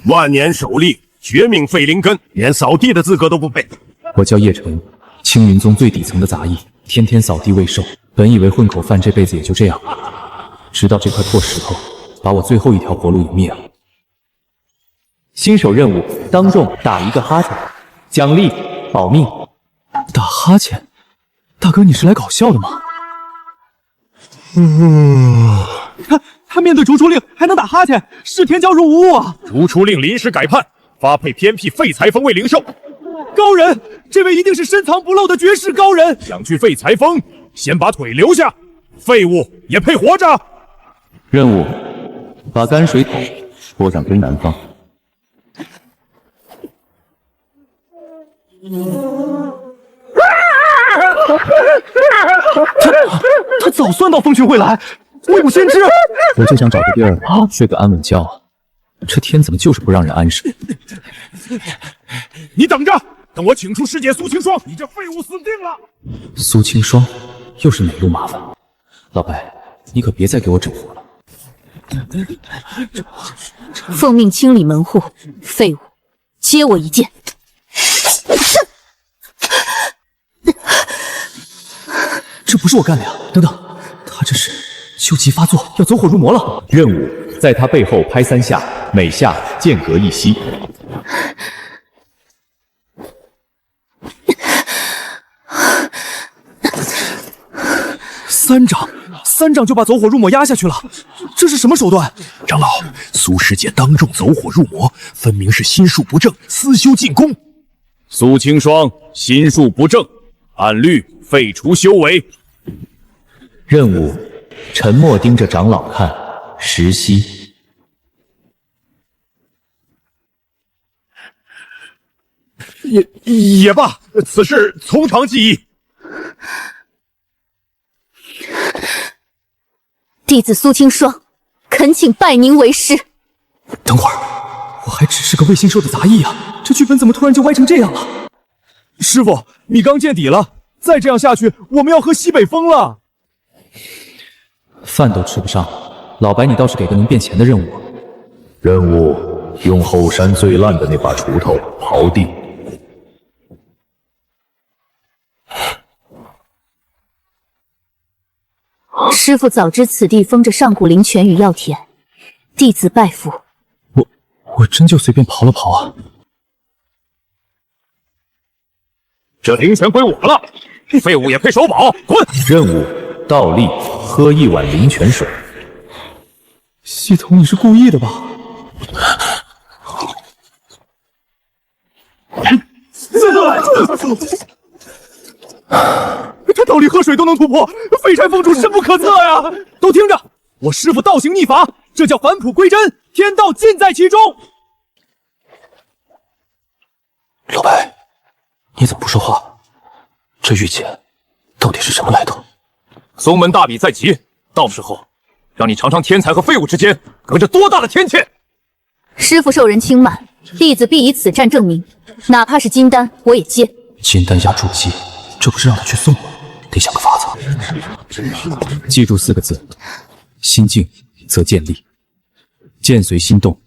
万年首例，绝命废灵根，连扫地的资格都不配。我叫叶晨，青云宗最底层的杂役，天天扫地未受。本以为混口饭这辈子也就这样，直到这块破石头把我最后一条活路给灭了。新手任务：当众打一个哈欠，奖励保命。打哈欠？大哥，你是来搞笑的吗？他面对逐出令还能打哈欠，视天骄如无物啊！逐出令临时改判，发配偏僻废材峰为灵兽。高人，这位一定是深藏不露的绝世高人。想去废材峰，先把腿留下，废物也配活着。任务：把泔水桶拖向东南方。他早算到蜂群会来，未卜先知。我就想找个地儿睡个安稳觉啊，这天怎么就是不让人安生？你等着，等我请出师姐苏清霜，你这废物死定了！苏清霜，又是哪路麻烦？老白，你可别再给我整活了。奉命清理门户，废物，接我一剑。这不是我干的呀！等等，他这是旧疾发作，要走火入魔了。任务：在他背后拍3下，每下间隔1息。三掌就把走火入魔压下去了，这是什么手段？长老，苏师姐当众走火入魔，分明是心术不正，私修进攻。苏清霜心术不正，按律废除修为。任务：沉默盯着长老看，10息。也罢，此事从长计议。弟子苏清霜，恳请拜您为师。等会儿，我还只是个未信受的杂役啊，这剧本怎么突然就歪成这样了？师傅，米缸见底了，再这样下去，我们要喝西北风了。饭都吃不上，老白，你倒是给个能变钱的任务。任务：用后山最烂的那把锄头刨地。师傅早知此地封着上古灵泉与药田，弟子拜服。我真就随便刨了刨啊。这灵泉归我了，废物也配手宝，滚！任务：倒立，喝1碗灵泉水。系统，你是故意的吧？他倒立喝水都能突破，废柴峰主深不可测呀！都听着，我师傅道行逆法，这叫返璞归真，天道尽在其中。老白，你怎么不说话？这玉简到底是什么来头？宗门大比在即，到时候让你尝尝天才和废物之间隔着多大的天堑。师傅受人轻慢，弟子必以此战证明，哪怕是金丹我也接。金丹压筑基，这不是让他去送吗？得想个法子。记住4个字：心静则见利，剑随心动，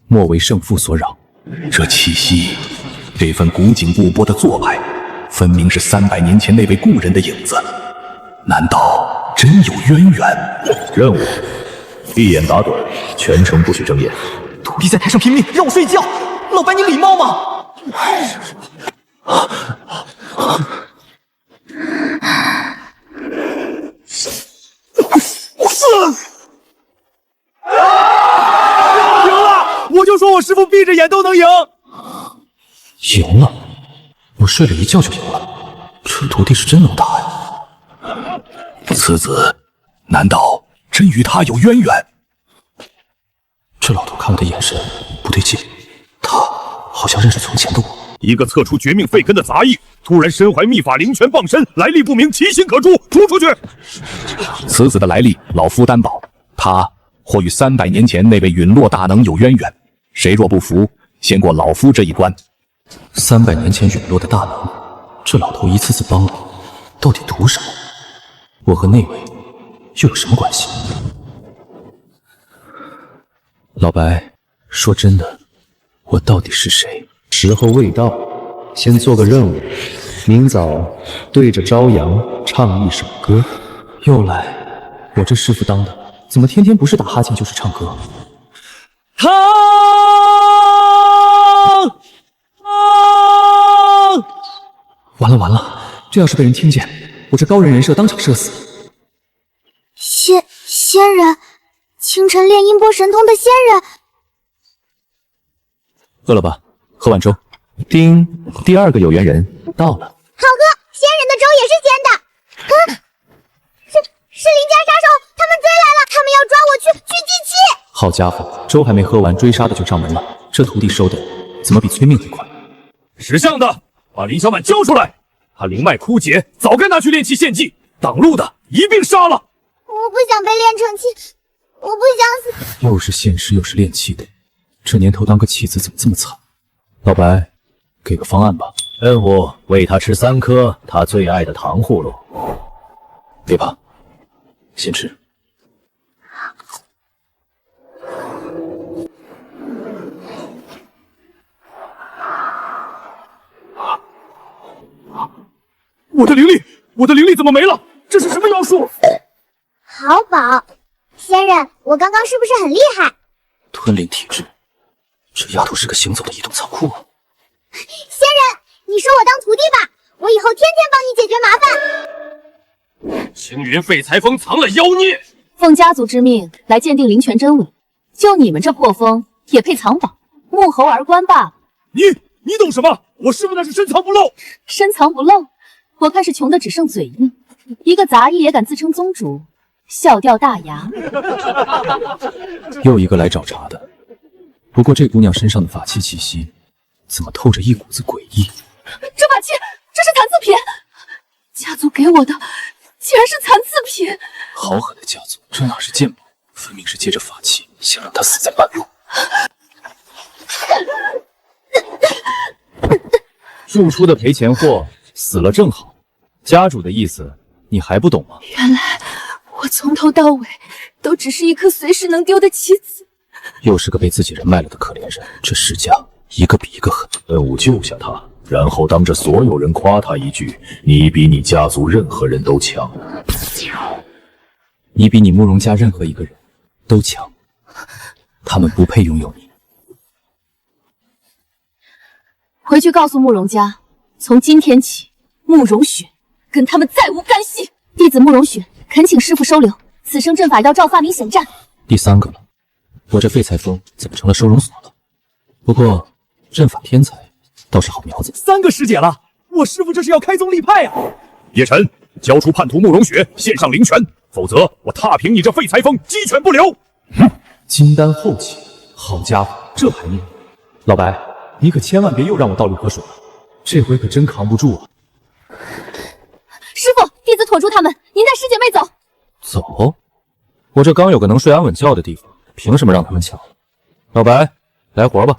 莫为胜负所扰。这气息，这份古井不波的做派，分明是300年前那位故人的影子。难道真有渊源？任务：闭眼打盹，全程不许睁眼。徒弟在台上拼命，让我睡觉，老白你礼貌吗？赢了！我就说我师傅闭着眼都能赢。赢了？我睡了一觉就赢了？这徒弟是真能打呀！此子难道真与他有渊源？这老头看我的眼神不对劲，他好像认识从前的我。一个测出绝命废根的杂役，突然身怀秘法灵泉傍身，来历不明，其心可诛，逐出去！此子的来历，老夫担保，他或与300年前那位陨落大能有渊源。谁若不服，先过老夫这一关。300年前陨落的大能，这老头一次次帮我，到底图什么？我和那位又有什么关系？老白，说真的，我到底是谁？时候未到，先做个任务，明早对着朝阳唱一首歌。又来，我这师傅当的，怎么天天不是打哈欠就是唱歌？汤！完了完了，这要是被人听见，我这高人人设当场社死。仙人，清晨练音波神通的仙人。饿了吧？喝碗粥。丁，第2个有缘人到了。好哥，仙人的粥也是咸的。是邻家杀手，他们追来了，他们要抓我去祭器。好家伙，粥还没喝完，追杀的就上门了。这徒弟收的怎么比催命还快？识相的，把林小满交出来！他灵脉枯竭，早该拿去炼气献祭，挡路的一并杀了。我不想被炼成气，我不想死。又是现实又是炼气的，这年头当个弃子怎么这么惨？老白，给个方案吧。任务：喂他吃3颗他最爱的糖葫芦。别怕，先吃。我的灵力怎么没了？这是什么妖术？好宝，仙人，我刚刚是不是很厉害？吞灵体质，这丫头是个行走的移动仓库啊！仙人，你收我当徒弟吧，我以后天天帮你解决麻烦。青云废材峰藏了妖孽，奉家族之命来鉴定灵泉真伪，就你们这破风也配藏宝？沐猴而观罢。你懂什么？我师傅那是深藏不露。深藏不露？我看是穷的只剩嘴硬，一个杂役也敢自称宗主，笑掉大牙。又一个来找茬的。不过这姑娘身上的法器气息，怎么透着一股子诡异？这法器，这是残次品，家族给我的竟然是残次品。好狠的家族，这哪是剑宝，分明是借着法器想让她死在半路。入出的赔钱货，死了正好。家主的意思你还不懂吗？原来我从头到尾都只是一颗随时能丢的棋子。又是个被自己人卖了的可怜人，这世家一个比一个狠。任务救下他，然后当着所有人夸他一句：你比你家族任何人都强。你比你慕容家任何一个人都强，他们不配拥有你。回去告诉慕容家，从今天起，慕容雪跟他们再无干系。弟子慕容雪恳请师父收留，此生阵法要照发明显战。第3个了，我这废材峰怎么成了收容所了？不过阵法天才倒是好苗子。3个师姐了，我师父这是要开宗立派啊！叶晨，交出叛徒慕容雪，献上灵泉，否则我踏平你这废材峰，鸡犬不留！金丹后期，好家伙，这牌面！老白，你可千万别又让我倒流河水了，这回可真扛不住啊！师父，弟子妥住他们，您带师姐妹走。走？我这刚有个能睡安稳觉的地方，凭什么让他们抢？老白，来活吧！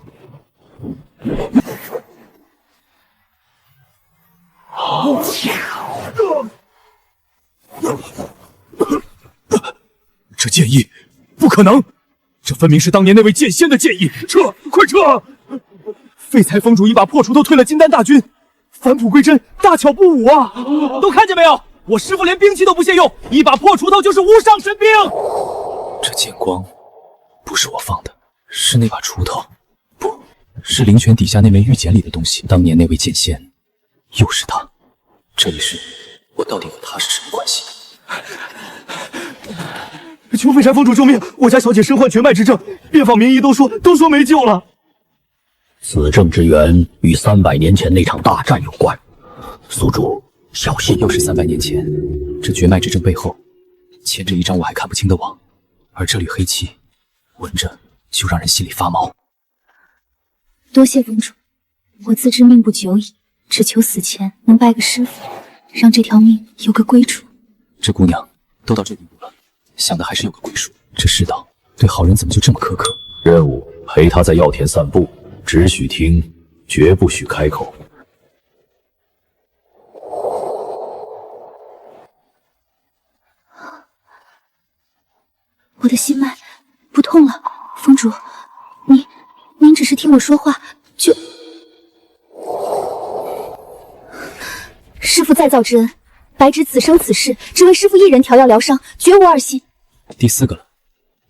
这剑意不可能，这分明是当年那位剑仙的剑意！撤，快撤！废材峰主一把破锄头退了金丹大军，返璞归真，大巧不误啊！都看见没有？我师父连兵器都不屑用，一把破锄头就是无上神兵。这剑光不是我放的，是那把锄头，不是灵泉底下那枚玉简里的东西。当年那位剑仙，又是他。这一世，我到底和他是什么关系？求废柴峰主救命！我家小姐身患绝脉之症，遍访名医都说没救了。此症之源与300年前那场大战有关，宿主小心。又是300年前，这绝脉之症背后牵着一张我还看不清的网，而这缕黑气，闻着就让人心里发毛。多谢峰主，我自知命不久矣，只求死前能拜个师傅，让这条命有个归处。这姑娘都到这地步了，想的还是有个归属。这世道对好人怎么就这么苛刻？任务：陪他在药田散步，只许听，绝不许开口。我的心脉不痛了，峰主，您只是听我说话就……师父再造之恩，白纸此生此世只为师父一人调药疗伤，绝无二心。第4个了，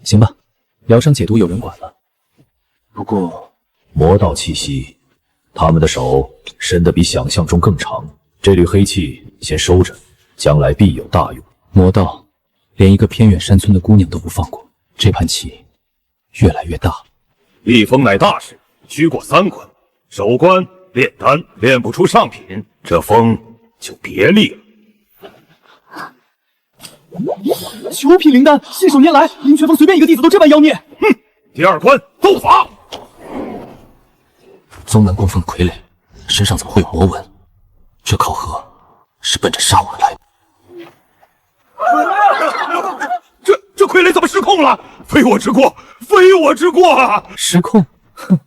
行吧，疗伤解毒有人管了。不过魔道气息，他们的手伸得比想象中更长。这缕黑气先收着，将来必有大用。魔道连一个偏远山村的姑娘都不放过，这盘棋越来越大。立风乃大事，须过3关，首关炼丹，炼不出上品，这风就别立了。9品灵丹，信手拈来，林泉峰随便一个弟子都这般妖孽。哼！第2关斗法。宗门供奉傀儡，身上怎么会有魔纹？这考核是奔着杀我们来的。这傀儡怎么失控了？非我之过，非我之过啊！失控？哼，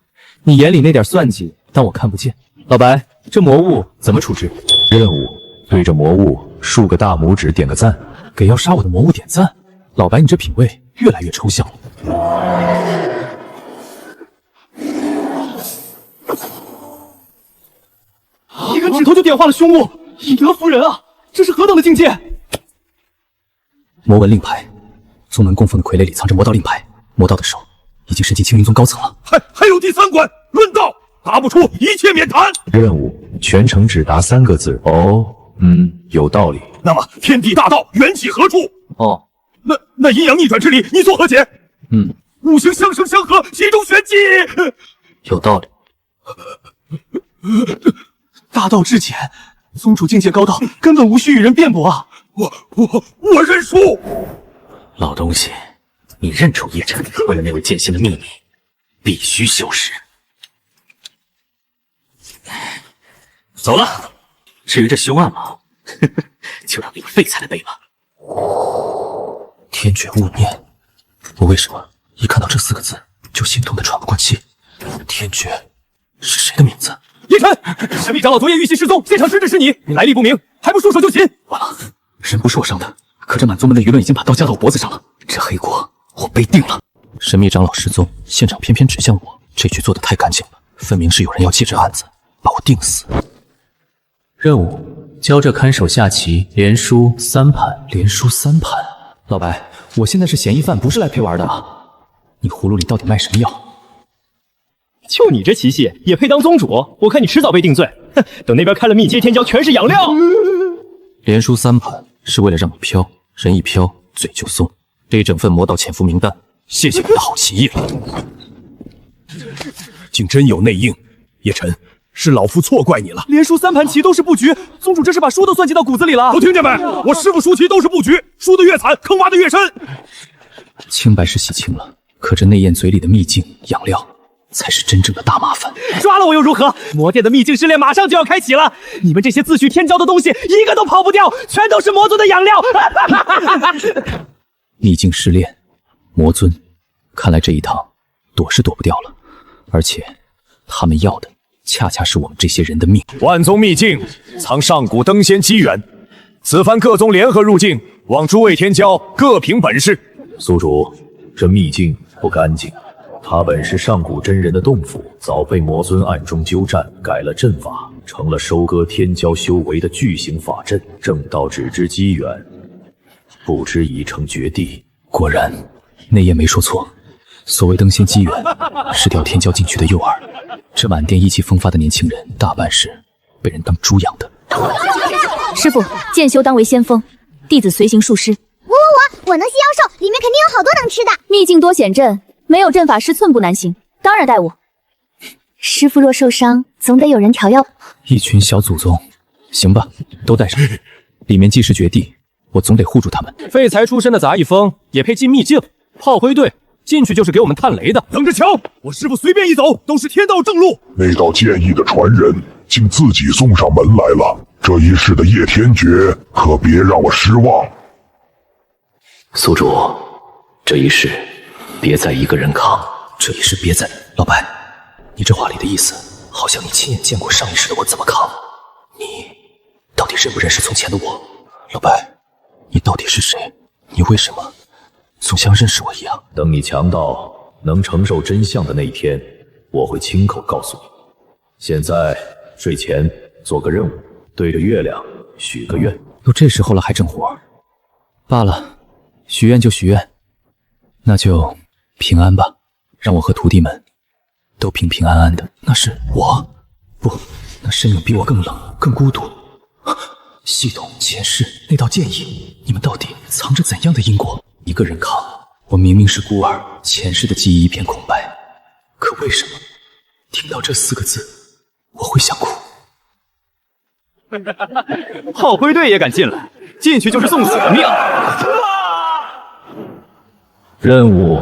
你眼里那点算计，当我看不见。老白，这魔物怎么处置？任务：对着魔物竖个大拇指，点个赞。给要杀我的魔物点赞？老白，你这品味越来越抽象了。一根指头就点化了凶物，以德服人啊！这是何等的境界！魔纹令牌，宗门供奉的傀儡里藏着魔道令牌，魔道的手已经伸进青云宗高层了。还有第3关，论道，答不出一切免谈。任务：全程只答3个字。哦，有道理。那么天地大道缘起何处？哦，那阴阳逆转之理，你作何解？五行相生相合，其中玄机。有道理。大道至简，宗主境界高到，根本无需与人辩驳啊！我认输。老东西，你认出叶晨为了那位剑仙的秘密，必须消失。走了。至于这凶案嘛，就让你们废材来背吧。天绝勿念，我为什么一看到这4个字就心痛的喘不过气？天绝是谁的名字？叶晨，神秘长老昨夜遇袭失踪，现场失职是你，你来历不明，还不束手就擒！完了，人不是我伤的，可这满宗门的舆论已经把刀架到我脖子上了，这黑锅我背定了。神秘长老失踪，现场偏偏指向我，这局做得太干净了，分明是有人要借这案子把我定死。任务：教这看守下棋，连输3盘。连输3盘。老白，我现在是嫌疑犯，不是来陪玩的啊！你葫芦里到底卖什么药？就你这棋戏，也配当宗主？我看你迟早被定罪。哼，等那边开了密接天骄，全是养料。连输3盘是为了让你飘，人一飘嘴就松。这一整份魔道潜伏名单，谢谢你的好棋艺了。竟真有内应，叶晨，是老夫错怪你了。连输3盘棋都是布局，宗主这是把输都算计到骨子里了。都听见没？我师傅输棋都是布局，输得越惨，坑挖得越深。清白是洗清了，可这内焰嘴里的秘境养料才是真正的大麻烦。抓了我又如何？魔殿的秘境试炼马上就要开启了，你们这些自诩天骄的东西，一个都跑不掉，全都是魔尊的养料。秘境试炼，魔尊，看来这一趟躲是躲不掉了，而且他们要的恰恰是我们这些人的命。万宗秘境藏上古登仙机缘，此番各宗联合入境，望诸位天骄各凭本事。宿主，这秘境不干净，它本是上古真人的洞府，早被魔尊暗中纠战，改了阵法，成了收割天骄修为的巨型法阵。正道只知机缘，不知已成绝地。果然，内焰没说错，所谓登仙机缘，是调天骄进去的诱饵。这满殿意气风发的年轻人，大半是被人当猪养的。师傅，剑修当为先锋，弟子随行术师。我能吸妖兽，里面肯定有好多能吃的。秘境多险阵，没有阵法师寸步难行，当然带我。师傅若受伤，总得有人调药。一群小祖宗，行吧，都带上。里面既是绝地，我总得护住他们。废材出身的杂役风也配进秘境？炮灰队进去就是给我们探雷的。等着瞧，我师傅随便一走都是天道正路。那道剑意的传人竟自己送上门来了，这一世的叶天绝可别让我失望。宿主，这一世别再一个人扛，这一世别再……老白，你这话里的意思，好像你亲眼见过上一世的我怎么扛。你到底认不认识从前的我？老白，你到底是谁？你为什么总像认识我一样？等你强到能承受真相的那一天，我会亲口告诉你。现在睡前做个任务，对着月亮许个愿。都这时候了还整活？罢了，许愿就许愿，那就平安吧，让我和徒弟们都平平安安的。那是我，不，那身影比我更冷，更孤独。系统前世那道剑影，你们到底藏着怎样的因果？一个人扛，我明明是孤儿，前世的记忆一片空白，可为什么听到这4个字，我会想哭？炮灰队也敢进来，进去就是送死的命。任务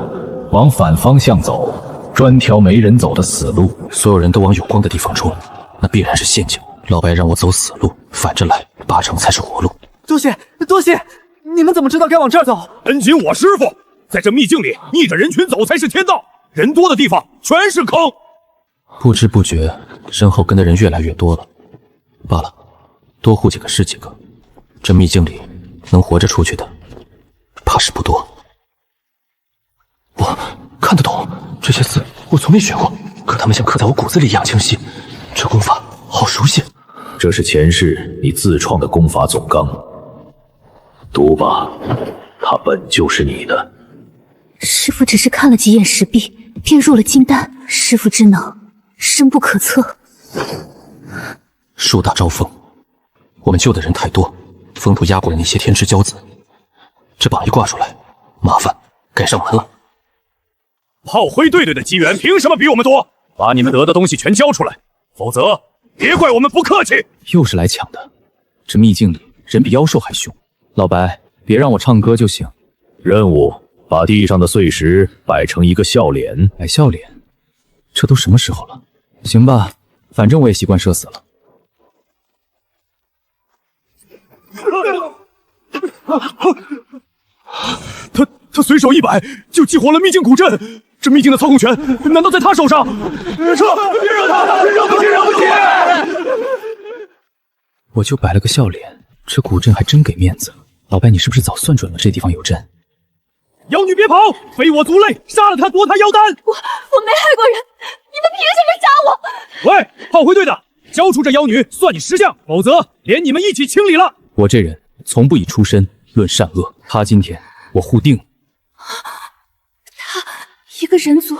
往反方向走，专挑没人走的死路。所有人都往有光的地方冲，那必然是陷阱。老白让我走死路，反着来，8成才是活路。多谢，多谢！你们怎么知道该往这儿走？跟紧我师傅，在这秘境里逆着人群走才是天道，人多的地方全是坑。不知不觉，身后跟的人越来越多了。罢了，多护几个是几个。这秘境里能活着出去的，怕是不多。我看得懂这些字，我从没学过，可他们像刻在我骨子里一样清晰。这功法好熟悉。这是前世你自创的功法总纲，读吧，它本就是你的。师父只是看了几眼石壁，便入了金丹。师父之能深不可测。树大招风，我们救的人太多，风土压过了那些天之骄子。这榜一挂出来，麻烦该上门了。炮灰队的机缘凭什么比我们多？把你们得的东西全交出来，否则别怪我们不客气。又是来抢的，这秘境里人比妖兽还凶。老白，别让我唱歌就行。任务：把地上的碎石摆成一个笑脸。摆笑脸？这都什么时候了？行吧，反正我也习惯社死了。他随手一摆就激活了秘境古阵，这秘境的操控权难道在他手上？撤！别惹他！惹不起，惹不起！我就摆了个笑脸，这古阵还真给面子。老白，你是不是早算准了这地方有阵？妖女别跑，非我族类，杀了他夺他妖丹！我没害过人，你们凭什么杀我？喂，炮灰队的，交出这妖女，算你识相，否则连你们一起清理了。我这人从不以出身论善恶，他今天我护定了。他一个人族，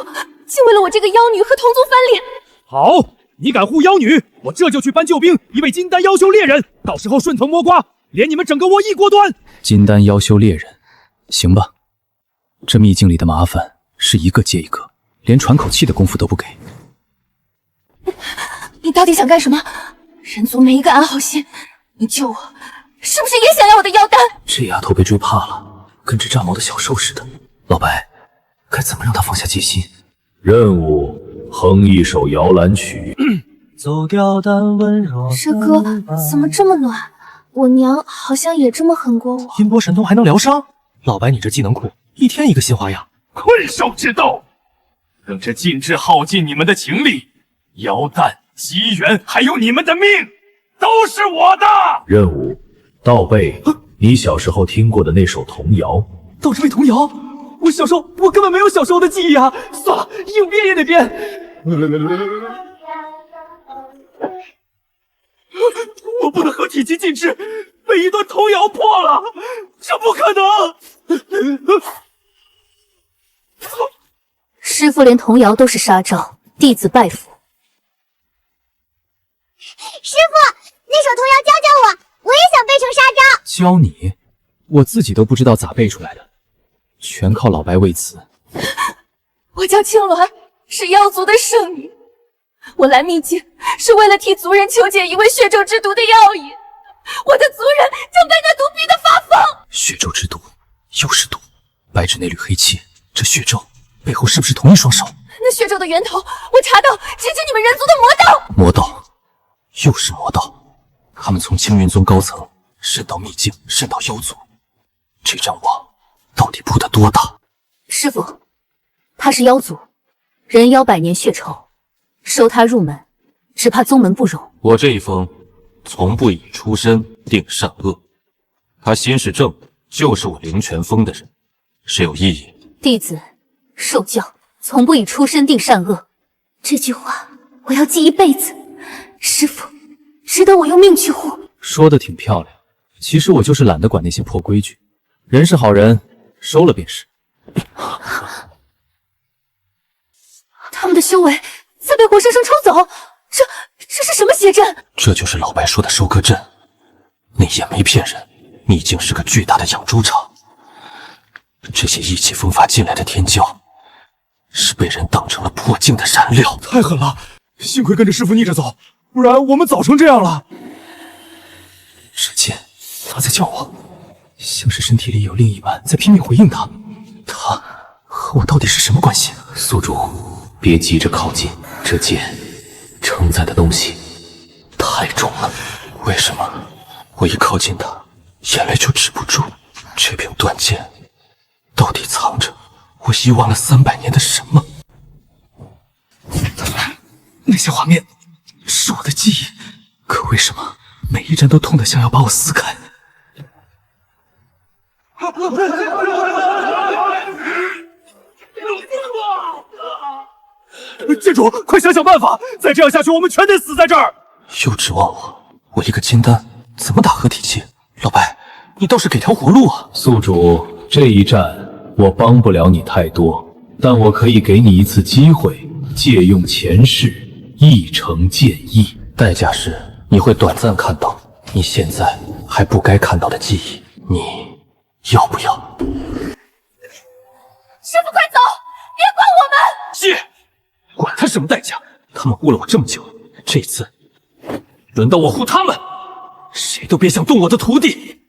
竟为了我这个妖女和同族翻脸。好，你敢护妖女，我这就去搬救兵，一位金丹妖修猎人，到时候顺藤摸瓜，连你们整个窝一锅端。金丹妖修猎人，行吧。这秘境里的麻烦是一个接一个，连喘口气的功夫都不给。你到底想干什么？人族没一个安好心，你救我，是不是也想要我的妖丹？这丫头被追怕了，跟只炸毛的小兽似的。老白，该怎么让她放下戒心？任务：哼一首摇篮曲。走吊单温柔。师哥，怎么这么暖？我娘好像也这么狠过我。音波神通还能疗伤？老白，你这技能库一天一个新花样。困兽之斗，等这禁制耗尽你们的情力，妖弹、机缘还有你们的命，都是我的。任务：倒背你小时候听过的那首童谣。倒着背童谣？我小时候我根本没有小时候的记忆啊！算了，硬编也得编。我不能和体积禁制被一段童谣破了，这不可能！师父连童谣都是杀招，弟子拜服。师父，那首童谣教教我，我也想背成杀招。教你？我自己都不知道咋背出来的，全靠老白喂词。我叫青鸾，是妖族的圣女。我来秘境是为了替族人求解一味血咒之毒的药引，我的族人竟被那毒逼得发疯。血咒之毒，又是毒，白纸那缕黑气，这血咒背后是不是同一双手？那血咒的源头，我查到直指你们人族的魔道。魔道，又是魔道，他们从青云宗高层渗到秘境，渗到妖族，这张网到底布得多大？师父，他是妖族，人妖百年血仇，收他入门，只怕宗门不容。我这一封从不以出身定善恶，他心是正，就是我灵泉峰的人，是有意义。弟子受教，从不以出身定善恶，这句话我要记一辈子。师傅，值得我用命去护。说的挺漂亮，其实我就是懒得管那些破规矩，人是好人，收了便是。他们的修为在被活生生抽走，这是什么邪阵？这就是老白说的收割阵。那也没骗人，你已经是个巨大的养猪场。这些意气风发进来的天骄，是被人当成了破镜的燃料。太狠了！幸亏跟着师傅逆着走，不然我们早成这样了。只见他在叫我，像是身体里有另一半在拼命回应他。他和我到底是什么关系？宿主，别急着靠近，这剑承载的东西太重了。为什么我一靠近它，眼泪就止不住？这柄断剑到底藏着我遗忘了300年的什么？那些画面是我的记忆，可为什么每一帧都痛得像要把我撕开？剑主，快想想办法！再这样下去，我们全得死在这儿！又指望我一个金丹怎么打合体期？老白，你倒是给条活路啊！宿主，这一战我帮不了你太多，但我可以给你一次机会，借用前世一成剑意，代价是你会短暂看到你现在还不该看到的记忆，你要不要？师傅，快走，别管我们！是，管他什么代价，他们护了我这么久，这次轮到我护他们，谁都别想动我的徒弟。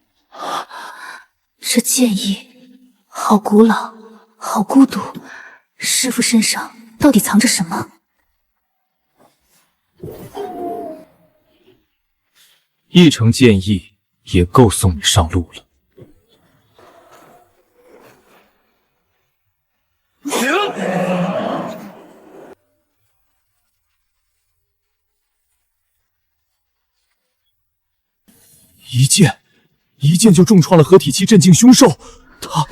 这剑意好古老，好孤独，师傅身上到底藏着什么？一成剑意也够送你上路了。一剑就重创了合体期镇静凶兽，他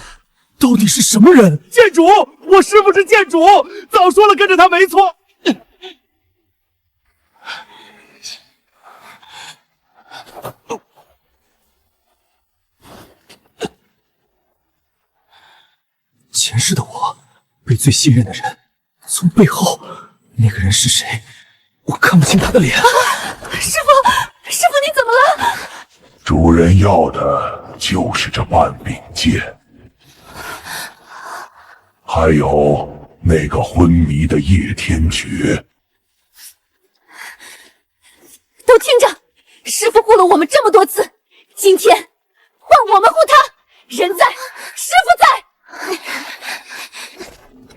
到底是什么人？剑主，我师父是剑主，早说了跟着他没错。前世的我被最信任的人从背后，那个人是谁？我看不清他的脸。师傅，你怎么了？主人要的就是这半柄剑，还有那个昏迷的叶天绝。都听着，师傅护了我们这么多次，今天换我们护他。人在，师傅在。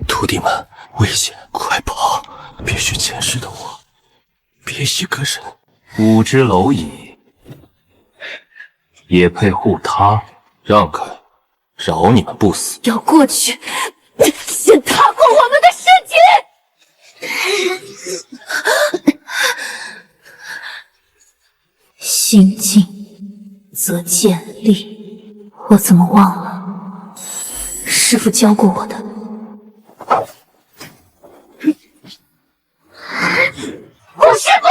徒弟们，危险，快跑！别学前世的我，别一个人。5只蝼蚁也配护他？让开，饶你们不死！要过去，先踏过我们的尸体。心静则见利，我怎么忘了师父教过我的？我师父。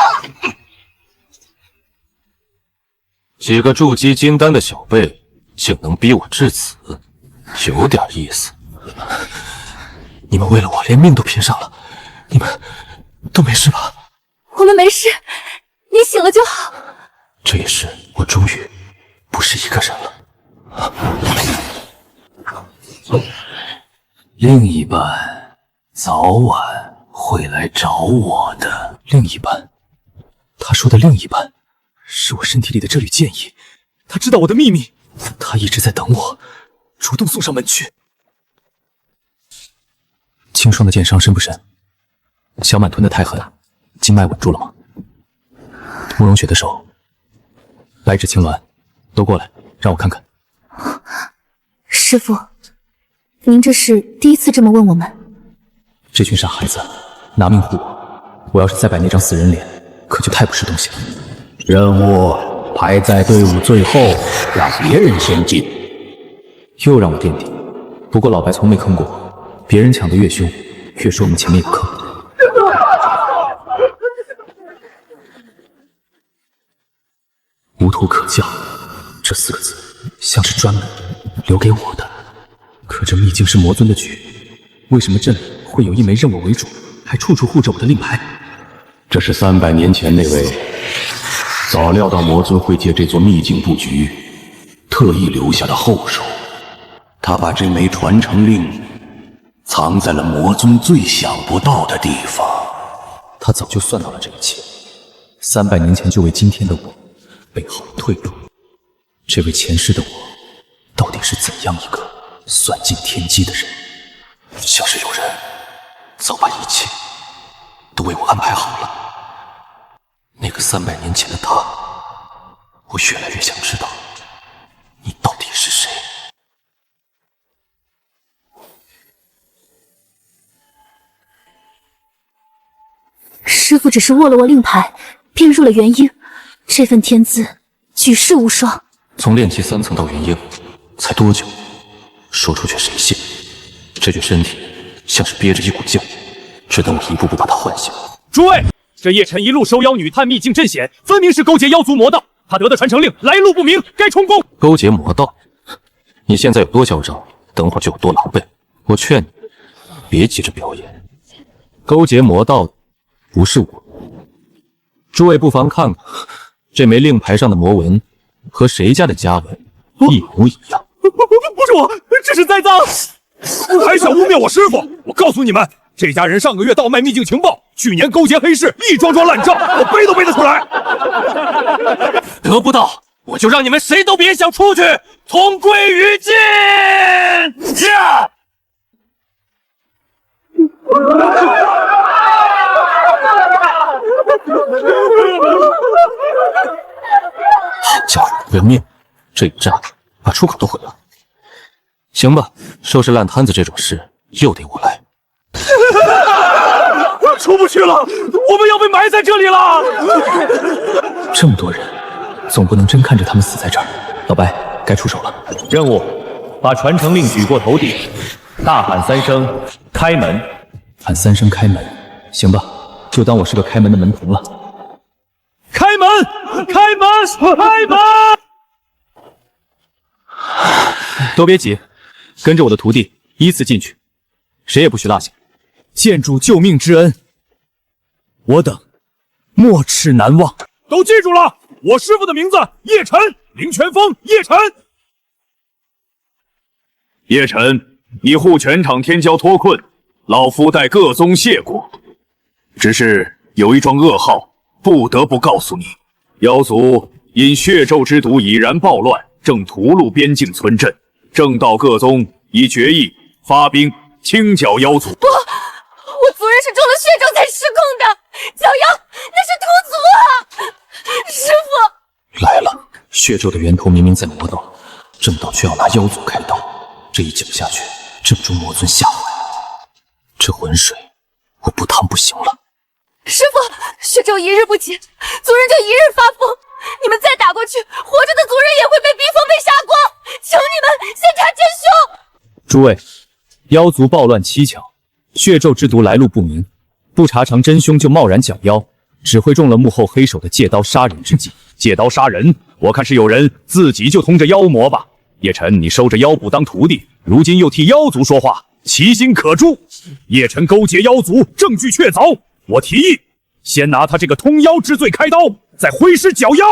几个筑基金丹的小辈，竟能逼我至此，有点意思。你们为了我连命都拼上了，你们都没事吧？我们没事，你醒了就好。这一世，我终于不是一个人了。另一半早晚会来找我的。另一半？他说的另一半，是我身体里的这缕剑意。他知道我的秘密，他一直在等我，主动送上门去。清霜的剑伤深不深？小满吞得太狠，经脉稳住了吗？慕容雪的手，白芷青鸾，都过来，让我看看。师父，您这是第一次这么问我们？这群傻孩子拿命护我，我要是再摆那张死人脸，可就太不是东西了。任务排在队伍最后，让别人先进。又让我垫底，不过老白从没坑过我，别人抢得越凶，越说明前面有坑。无图可教这4个字像是专门留给我的。可这秘境是魔尊的局，为什么镇里会有一枚认我为主，还处处护着我的令牌？这是300年前那位早料到魔尊会借这座秘境布局，特意留下的后手。他把这枚传承令藏在了魔尊最想不到的地方。他早就算到了这一切，300年前就为今天的我备好了退路。这位前世的我，到底是怎样一个算尽天机的人？像是有人早把一切都为我安排好了。那个300年前的他，我越来越想知道，你到底是谁？师傅只是握了握令牌，便入了元婴。这份天资，举世无双。从炼气3层到元婴，才多久？说出去谁信？这具身体像是憋着一股劲，只等我一步步把它唤醒。诸位，这叶晨一路收妖女探秘境阵险，分明是勾结妖族魔道。他得的传承令来路不明，该充公。勾结魔道？你现在有多嚣张，等会儿就有多狼狈。我劝你别急着表演。勾结魔道的不是我。诸位不妨看看这枚令牌上的魔纹，和谁家的家纹一模一样。不是我，这是栽赃！还想污蔑我师傅？我告诉你们，这家人上个月倒卖秘境情报，去年勾结黑市，一桩桩烂账，我背都背得出来。得不到，我就让你们谁都别想出去，同归于尽！好家伙，人命！这一战把出口都毁了。行吧，收拾烂摊子这种事又得我来。出不去了，我们要被埋在这里了。这么多人，总不能真看着他们死在这儿。老白，该出手了。任务：把传承令举过头顶，大喊3声“开门”。喊3声开门，行吧，就当我是个开门的门童了。开门！开门！开门！都别急，跟着我的徒弟依次进去，谁也不许落下。见主救命之恩，我等没齿难忘。都记住了，我师父的名字叶晨，灵泉峰叶晨。叶晨，你护全场天骄脱困，老夫代各宗谢过。只是有一桩噩耗，不得不告诉你：妖族因血咒之毒已然暴乱，正屠戮边境村镇。正道各宗已决议发兵清剿妖族。不，我族人是中了血咒才失控的，剿妖那是屠族啊！师父来了，血咒的源头明明在魔道，正道却要拿妖族开刀，这一搅下去，正中魔尊下怀。这浑水我不趟不行了。师父，血咒一日不解，族人就一日发疯。你们再打过去，活着的族人也会被逼疯被杀光。求你们先查真凶。诸位，妖族暴乱蹊跷，血咒之毒来路不明，不查尝真凶就贸然剿妖，只会中了幕后黑手的借刀杀人之计。借刀杀人，我看是有人自己就通着妖魔吧。叶晨，你收着妖捕当徒弟，如今又替妖族说话，其心可诛。叶晨勾结妖族，证据确凿，我提议先拿他这个通妖之罪开刀，再挥师剿妖。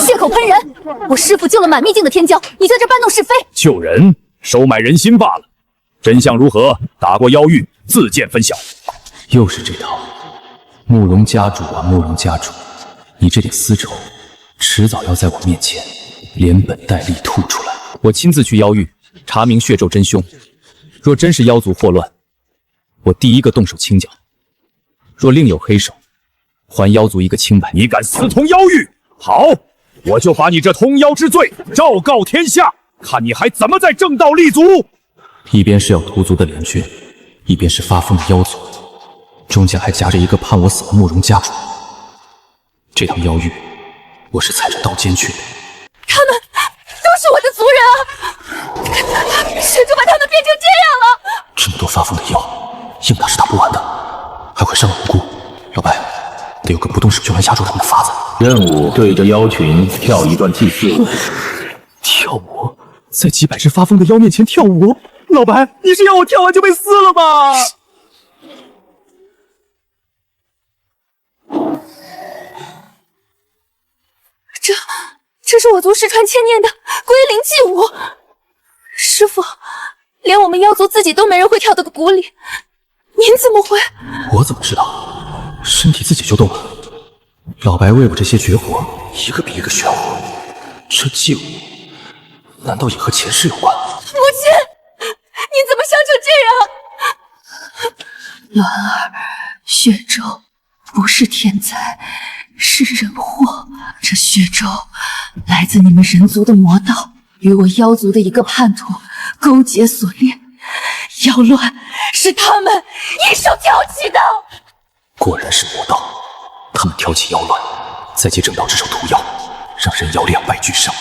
血口喷人！我师父救了满秘境的天骄，你在这搬弄是非？救人，收买人心罢了。真相如何？打过妖域，自见分晓。又是这套，慕容家主啊，慕容家主，你这点私仇，迟早要在我面前连本带利吐出来。我亲自去妖域查明血咒真凶，若真是妖族祸乱，我第一个动手清剿；若另有黑手，还妖族一个清白。你敢私通妖域？好，我就把你这通妖之罪昭告天下，看你还怎么在正道立足。一边是要屠族的联军，一边是发疯的妖族，中间还夹着一个盼我死的慕容家主。这趟妖域，我是踩着刀尖去的。他们都是我的族人啊！血咒把他们变成这样了。这么多发疯的妖，硬打是打不完的，还会伤了无辜。老白，得有个不动手就能压住他们的法子。任务对着妖群跳一段祭祀舞。跳舞，在几百只发疯的妖面前跳舞？老白，你是要我跳完就被撕了吧？这是我族失传千年的归灵祭舞。师傅，连我们妖族自己都没人会跳的古礼，您怎么会？我怎么知道？身体自己就动了。老白为我这些绝活，一个比一个玄乎。这祭舞，难道也和前世有关？母亲，你怎么想成这样？鸾儿，血咒不是天灾，是人祸。这血咒来自你们人族的魔道，与我妖族的一个叛徒勾结所炼。妖乱是他们一手挑起的。果然是魔道，他们挑起妖乱，再借正道之手屠妖，让人妖2败俱伤，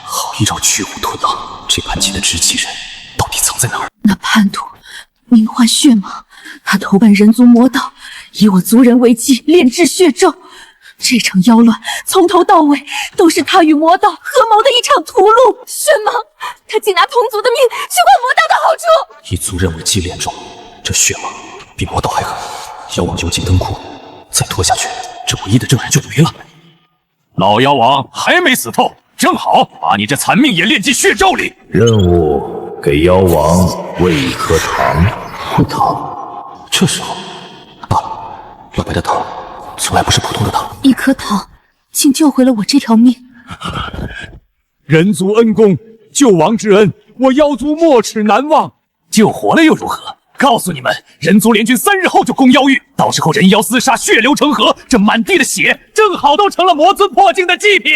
好一招驱虎吞狼。这叛气的直系人到底藏在哪儿？那叛徒名唤血蟒，他投奔人族魔道，以我族人为祭，炼制血咒。这场妖乱从头到尾都是他与魔道合谋的一场屠戮。血蟒，他竟拿同族的命去换魔道的好处。以族人为祭炼咒，这血蟒比魔道还狠。妖王有进灯窟，再拖下去，这唯一的证人就没了。老妖王还没死透，正好把你这残命也炼进血咒里。任务给妖王喂一颗糖。喂糖？这时候罢了，老白的糖从来不是普通的糖。一颗糖竟救回了我这条命。人族恩公，救王之恩，我妖族没齿难忘。救活了又如何？告诉你们，人族联军3日后就攻妖域，到时候人妖厮杀，血流成河，这满地的血正好都成了魔尊破境的祭品。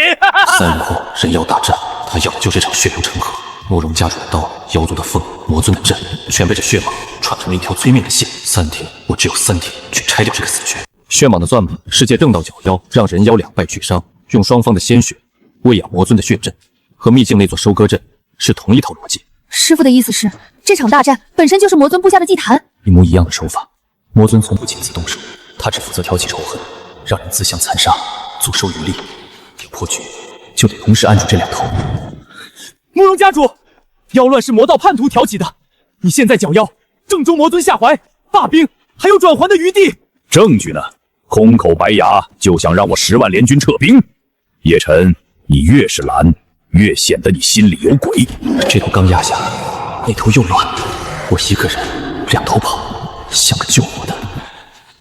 3日后人妖大战，他要的就这场血流成河。慕容家主的刀，妖族的凤，魔尊的阵，全被这血蟒串成了一条催命的线。3天，我只有3天去拆掉这个死穴。血蟒的算盘是借正道搅妖，让人妖2败俱伤，用双方的鲜血喂养魔尊的血阵，和秘境那座收割阵是同一套逻辑。师傅的意思是，这场大战本身就是魔尊布下的祭坛，一模一样的手法。魔尊从不亲自动手，他只负责挑起仇恨，让人自相残杀，坐收渔利。要破局，就得同时按住这2头。慕容家主，妖乱是魔道叛徒挑起的，你现在搅妖，正中魔尊下怀，罢兵还有转圜的余地。证据呢？空口白牙就想让我10万联军撤兵？叶晨，你越是拦，越显得你心里有鬼。这头刚压下，那头又乱，我一个人2头跑，像个救火的。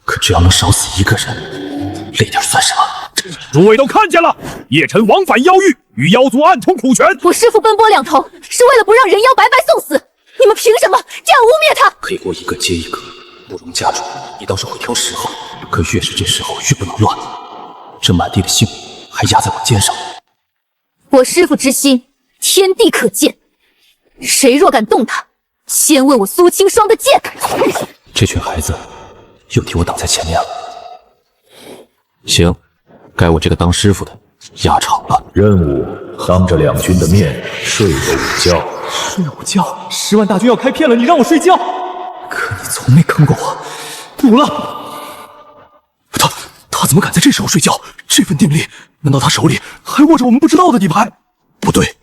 可只要能少死1个人，累点算什么？诸位都看见了，叶晨往返妖域，与妖族暗通苦拳。我师父奔波2头，是为了不让人妖白白送死。你们凭什么这样污蔑他？黑锅一个接一个。慕容家主，你倒是会挑时候，可越是这时候越不能乱。这满地的性命还压在我肩上。我师父之心，天地可见。谁若敢动他，先问我苏清霜的剑。这群孩子又替我挡在前面了。行，该我这个当师傅的压场了。任务当着2军的面睡个午觉。睡午觉？10万大军要开片了，你让我睡觉？可你从没坑过我。赌了。他怎么敢在这时候睡觉？这份定力，难道他手里还握着我们不知道的底牌？不对，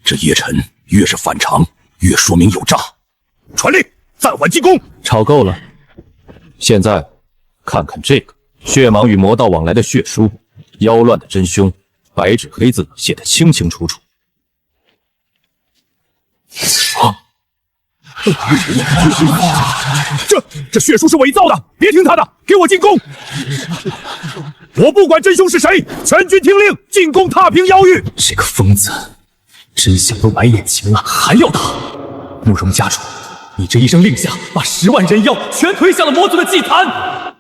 这叶晨越是反常，越说明有诈。传令，暂缓进攻。吵够了，现在看看这个血蟒与魔道往来的血书，妖乱的真凶，白纸黑字写得清清楚楚。这血书是伪造的，别听他的，给我进攻！我不管真凶是谁，全军听令，进攻踏平妖域！这个疯子，真相都埋眼前了，还要打？慕容家主，你这一声令下，把10万人妖全推向了魔族的祭坛！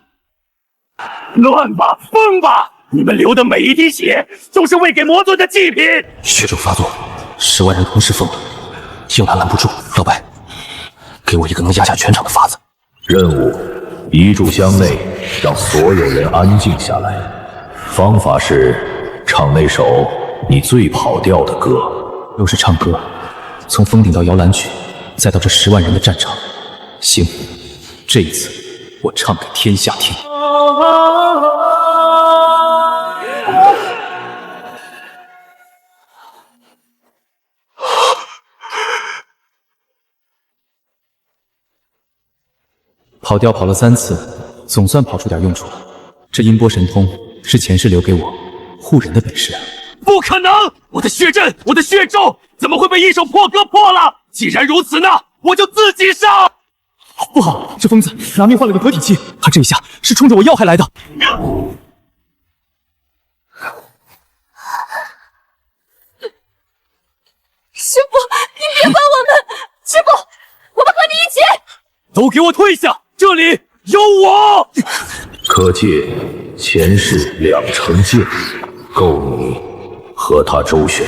乱吧，疯吧！你们流的每一滴血，都是喂给魔尊的祭品！血咒发作，10万人同时疯了，硬拦不住。老白，给我一个能压下全场的法子。任务：一炷香内让所有人安静下来。方法是唱那首你最跑调的歌。又是唱歌，从峰顶到摇篮曲，再到这10万人的战场。行，这一次我唱给天下听。跑调跑了3次，总算跑出点用处了。这音波神通是前世留给我护人的本事啊！不可能！我的血阵，我的血咒，怎么会被一手破割破了？既然如此呢，我就自己上！不好，这疯子拿命换了个合体器，他这一下是冲着我要害来的。师傅，你别管我们！师傅，我们和你一起！都给我退下！这里有我！可借前世2成剑，够你和他周旋。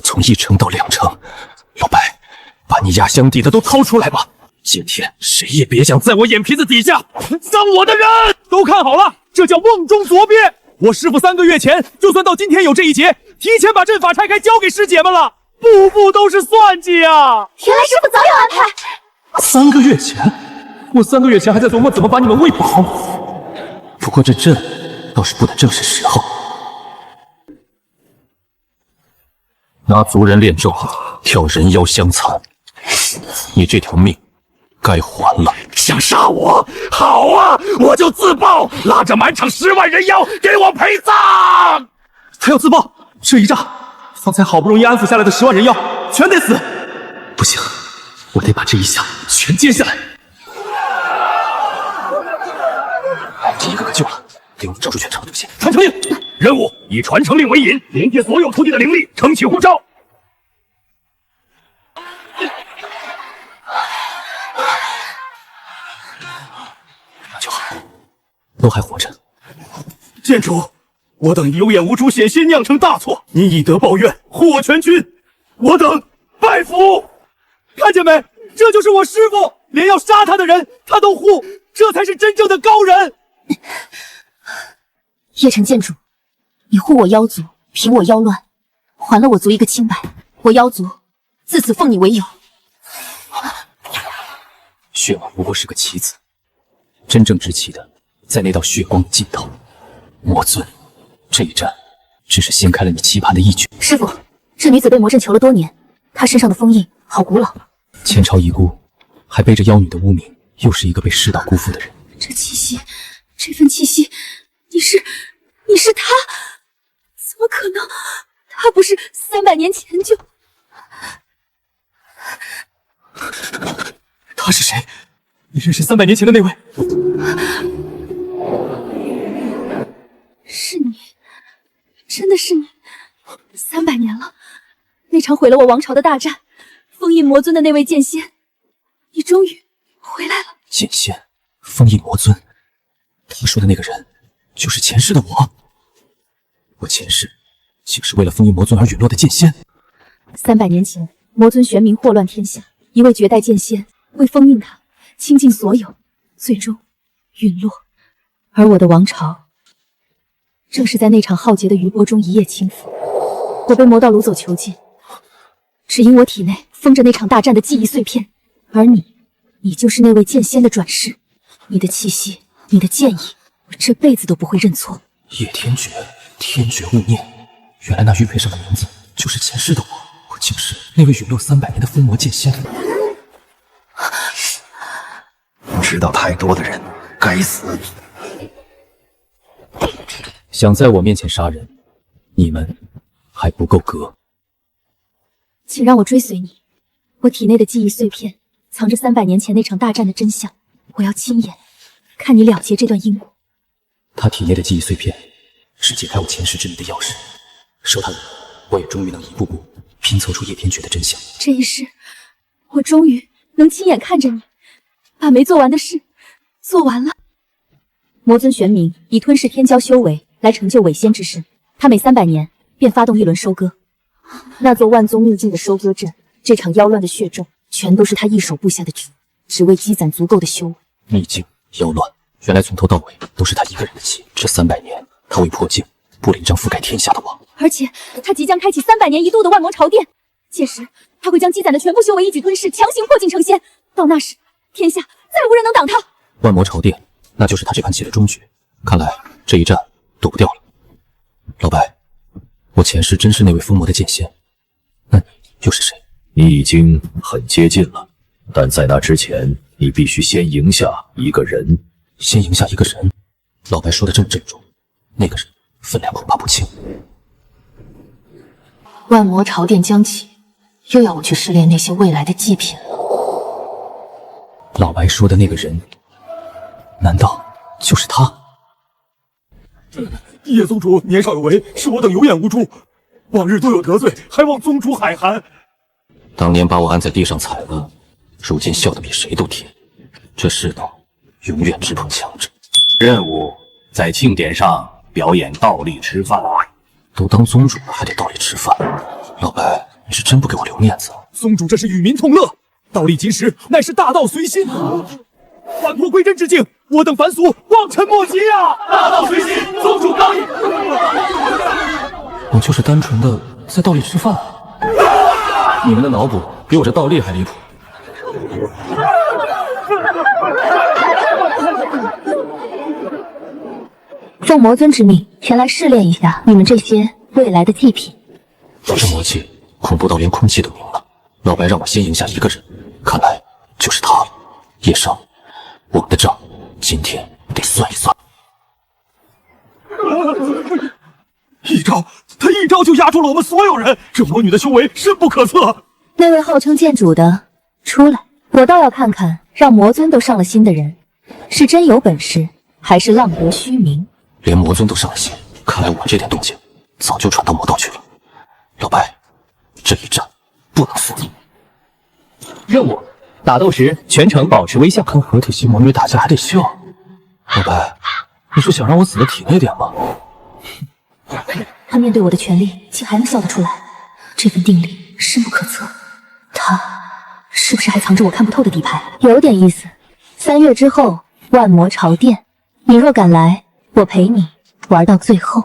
从1成到2成，老白，把你压箱底的都掏出来吧！今天谁也别想在我眼皮子底下伤我的人！都看好了，这叫瓮中捉鳖。我师傅3个月前就算到今天有这一劫，提前把阵法拆开交给师姐们了，步步都是算计啊！原来师傅早有安排。 3个月前，我3个月前还在琢磨怎么把你们喂饱。不过这阵倒是布的正是时候。拿族人炼咒，跳人妖相残，你这条命该还了。想杀我？好啊，我就自爆，拉着满场10万人妖给我陪葬。他要自爆，这一仗，方才好不容易安抚下来的10万人妖全得死。不行，我得把这一下全接下来。这一个可救了，得用咒术全场的东西。传承令，任务以传承令为引，连接所有徒弟的灵力，撑起呼召。那就好，都还活着。剑主，我等有眼无珠，险些酿成大错，你以德报怨，护我全军，我等拜服。看见没？这就是我师傅，连要杀他的人他都护，这才是真正的高人。叶晨剑主，你护我妖族，平我妖乱，还了我族一个清白。我妖族自此奉你为友。血王不过是个棋子，真正执棋的在那道血光的尽头。魔尊，这一战只是掀开了你棋盘的一角。师傅，这女子被魔阵囚了多年，她身上的封印好古老。前朝遗孤，还背着妖女的污名，又是一个被世道辜负的人。这气息，这份气息，你是他？怎么可能？他不是300年前就……他是谁？你认识300年前的那位？是你，真的是你！300年了，那场毁了我王朝的大战，封印魔尊的那位剑仙，你终于回来了。剑仙，封印魔尊，他说的那个人，就是前世的我。我前世竟是为了封印魔尊而陨落的剑仙。300年前，魔尊玄冥祸乱天下，一位绝代剑仙为封印他，倾尽所有，最终陨落。而我的王朝，正是在那场浩劫的余波中一夜倾覆。我被魔道掳走囚禁，只因我体内封着那场大战的记忆碎片。而你就是那位剑仙的转世，你的气息，你的剑意，我这辈子都不会认错。叶天绝，天绝勿念。原来那玉佩上的名字就是前世的我，我竟是那位陨落300年的封魔剑仙。知道太多的人该死。想在我面前杀人，你们还不够格。请让我追随你，我体内的记忆碎片藏着300年前那场大战的真相，我要亲眼看你了结这段因果。他体内的记忆碎片是解开我前世之谜的钥匙，收他的我也终于能一步步拼凑出叶天绝的真相。这一世，我终于能亲眼看着你把没做完的事做完了。魔尊玄冥以吞噬天骄修为来成就伪仙之身，他每300年便发动一轮收割。那座万宗秘境的收割阵，这场妖乱的血咒，全都是他一手布下的局，只为积攒足够的修为。秘境妖乱，原来从头到尾都是他一个人的棋。这300年，他为破境布了一张覆盖天下的网。而且他即将开启300年一度的万魔朝殿，届时他会将积攒的全部修为一举吞噬，强行破境成仙。到那时，天下再无人能挡他。万魔朝殿，那就是他这盘棋的终局。看来这一战躲不掉了。老白，我前世真是那位封魔的剑仙，那你又是谁？你已经很接近了，但在那之前，你必须先赢下一个人。先赢下一个人，老白说的这么郑重，那个人分量恐怕不轻。万魔朝殿将起，又要我去试炼那些未来的祭品了。老白说的那个人，难道就是他？叶宗主年少有为，是我等有眼无珠，往日多有得罪，还望宗主海涵。当年把我按在地上踩了，如今笑得比谁都甜。这世道永远只捧强者。任务在庆典上表演倒立吃饭。都当宗主了，还得倒立吃饭？老白，你是真不给我留面子啊！宗主这是与民同乐，倒立金石乃是大道随心。返璞归真之境，我等凡俗望尘莫及呀！大道随心，宗主刚毅。我就是单纯的在倒立吃饭。你们的脑补比我这倒立还离谱。奉魔尊之命前来试炼一下你们这些未来的祭品。这魔气恐怖到连空气都凝了。老白让我先赢下一个人，看来就是他了。叶少，我们的账今天得算一算。他一招就压住了我们所有人，这魔女的修为深不可测。那位号称剑主的出来，我倒要看看让魔尊都上了心的人，是真有本事，还是浪得虚名。连魔尊都上了心，看来我这点动静早就传到魔道去了。老白，这一战不能输。任务：打斗时全程保持微笑。跟合体系魔女打架还得笑。老白，你是想让我死的体内点吗？他面对我的权力，竟还能笑得出来，这份定力深不可测。他是不是还藏着我看不透的底牌？有点意思。3月之后，万魔朝殿，你若敢来，我陪你玩到最后。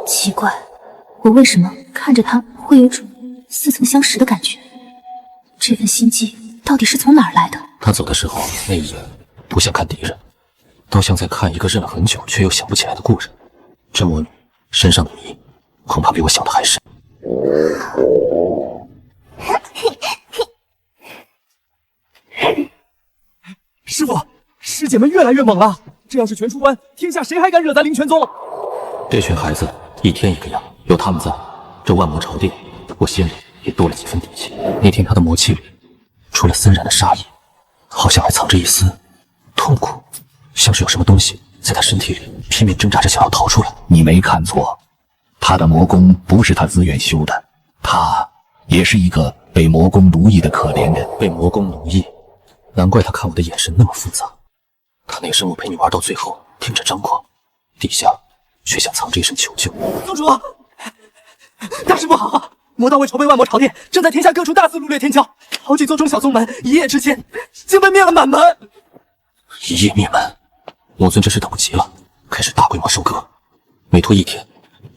奇怪，我为什么看着他会有种似曾相识的感觉？这份心悸到底是从哪儿来的？他走的时候那一眼，不像看敌人，倒像在看一个认了很久却又想不起来的故人。这魔女身上的谜，恐怕比我想的还深。师傅，师姐们越来越猛了，这要是全出关，天下谁还敢惹咱灵泉宗？这群孩子一天一个样，有他们在，这万魔朝殿，我心里也多了几分底气。那天他的魔气里，除了森然的杀意，好像还藏着一丝痛苦，像是有什么东西在他身体里拼命挣扎着想要逃出来。你没看错，他的魔功不是他自愿修的，他也是一个被魔功奴役的可怜人。被魔功奴役，难怪他看我的眼神那么复杂。他那声我陪你玩到最后，听着张狂，底下却想藏着一声求救。宗主，大事不好！魔道为筹备万魔朝殿，正在天下各处大肆掳掠天骄，好几座中小宗门一夜之间竟被灭了满门。一夜灭门，魔尊真是等不及了，开始大规模收割，每拖一天，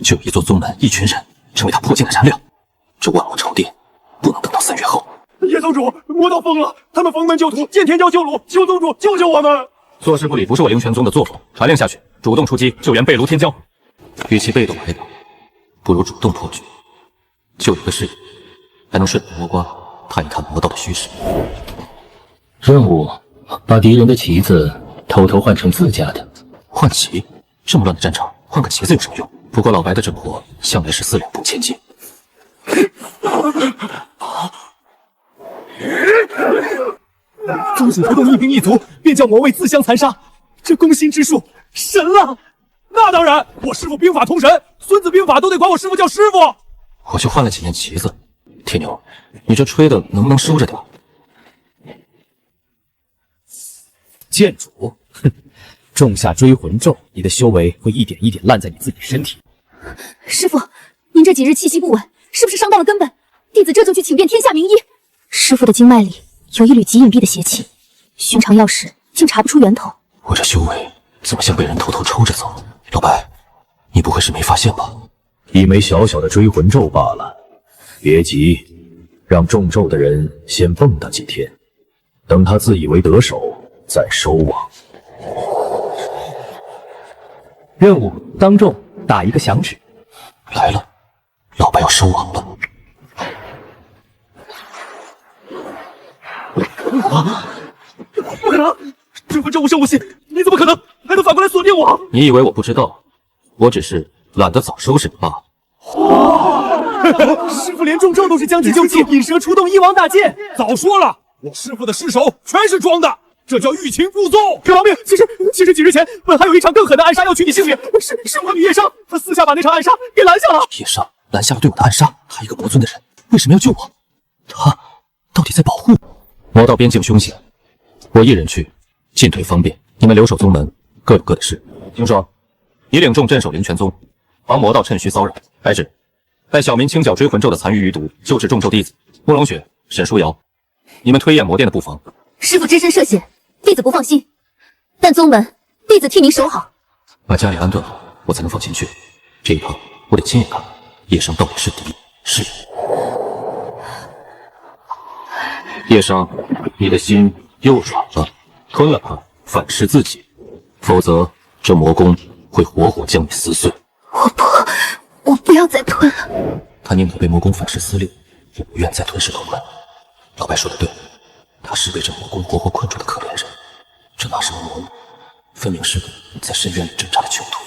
就有一座宗门、一群人成为他破剑的燃料。这万魔朝殿不能等到3月后。叶宗主，魔道疯了，他们封门救土，见天骄救虏，求宗主救救我们！坐视不理不是我灵泉宗的作风，传令下去，主动出击救援被掳天骄。与其被动挨打，不如主动破局，就一个是还能顺藤摸瓜，探一探魔道的虚实。任务：把敌人的旗子偷偷换成自家的。换旗？这么乱的战场，换个旗子有什么用？不过老白的整活向来是4两拨千斤。宗主不动一兵一卒，便叫魔卫自相残杀，这攻心之术神了！那当然，我师父兵法通神，孙子兵法都得管我师父叫师傅。我就换了几面旗子，铁牛，你这吹的能不能收着点？剑主，哼，种下追魂咒，你的修为会一点一点烂在你自己身体。师傅，您这几日气息不稳，是不是伤到了根本？弟子这就去请遍天下名医。师傅的经脉里有一缕极隐蔽的邪气，寻常药石竟查不出源头。我这修为怎么像被人偷偷抽着走？老白，你不会是没发现吧？一枚小小的追魂咒罢了，别急，让中咒的人先蹦跶几天，等他自以为得手，再收网。任务：当众打一个响指。来了，老白要收网了。这无声无息，你怎么可能还能反过来锁定我？你以为我不知道？我只是懒得早收拾你罢了。师傅连中招都是将计就计，引蛇出洞，一网打尽。早说了，我师傅的尸首全是装的，这叫欲擒故纵。别亡命！其实几日前，本还有一场更狠的暗杀要取你性命，是我女叶商，她私下把那场暗杀给拦下了。叶商拦下了对我的暗杀，他一个魔尊的人，为什么要救我？他到底在保护我？魔道边境凶险，我一人去，进退方便。你们留守宗门各有各的事。听说你领众镇守灵泉宗，防魔道趁虚骚扰。白纸，带小明清剿追魂咒的残余余毒，救治众咒弟子慕容雪、沈书瑶。你们推演魔殿的布防。师傅只身涉险，弟子不放心，但宗门弟子替您守好。把家里安顿好，我才能放心去。这一趟我得亲眼看叶商到底是敌是友。叶商，你的心又软了，吞了它，反噬自己，否则这魔宫会活活将你撕碎。我不要再吞了。他宁可被魔宫反噬撕裂，也不愿再吞噬口门。老白说的对，他是被这魔宫活活困住的可怜人，这哪是魔呢？分明是个在深渊里挣扎的囚徒。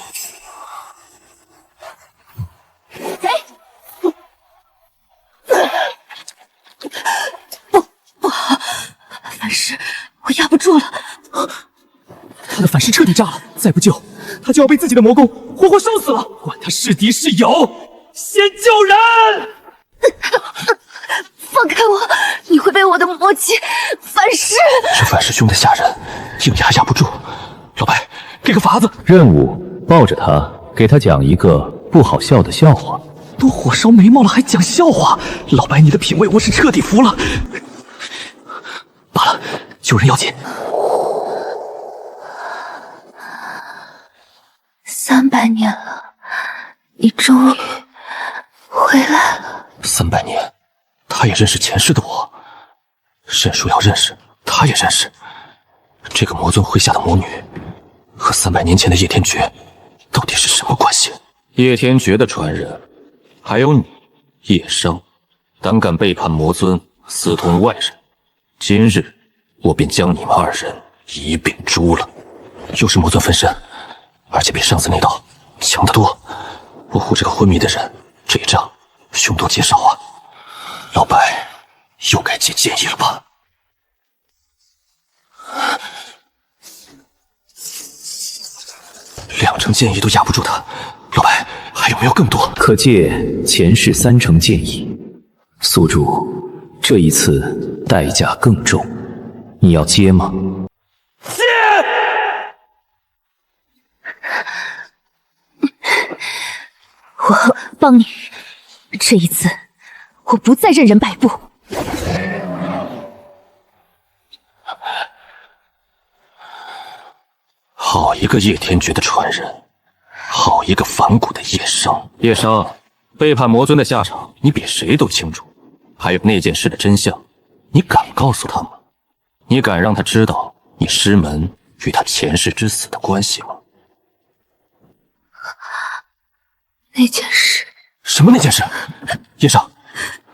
不好，反噬，我压不住了。他的反噬彻底炸了，再不救，他就要被自己的魔宫活活烧死了。管他是敌是友，先救人！放开我，你会被我的魔气反噬。这反噬凶得吓人，硬压不住。老白，给个法子。任务：抱着他，给他讲一个不好笑的笑话。都火烧眉毛了，还讲笑话？老白，你的品味我是彻底服了。罢了，救人要紧。300年了，你终于回来了。300年，他也认识前世的我，沈书瑶认识，他也认识。这个魔尊麾下的魔女，和300年前的叶天绝，到底是什么关系？叶天绝的传人，还有你，叶商，胆敢背叛魔尊，私通外人，今日我便将你们二人一并诛了。又是魔尊分身，而且比上次那道强得多。我护这个昏迷的人，这一仗凶多吉少啊！老白，又该接建议了吧？2成建议都压不住他，老白还有没有更多？可借前世3成建议。宿主，这一次代价更重，你要接吗？接！我帮你，这一次我不再任人摆布。好一个叶天绝的传人，好一个反骨的叶商。叶商，背叛魔尊的下场，你比谁都清楚。还有那件事的真相，你敢告诉他吗？你敢让他知道你师门与他前世之死的关系吗？那件事？什么那件事？叶商，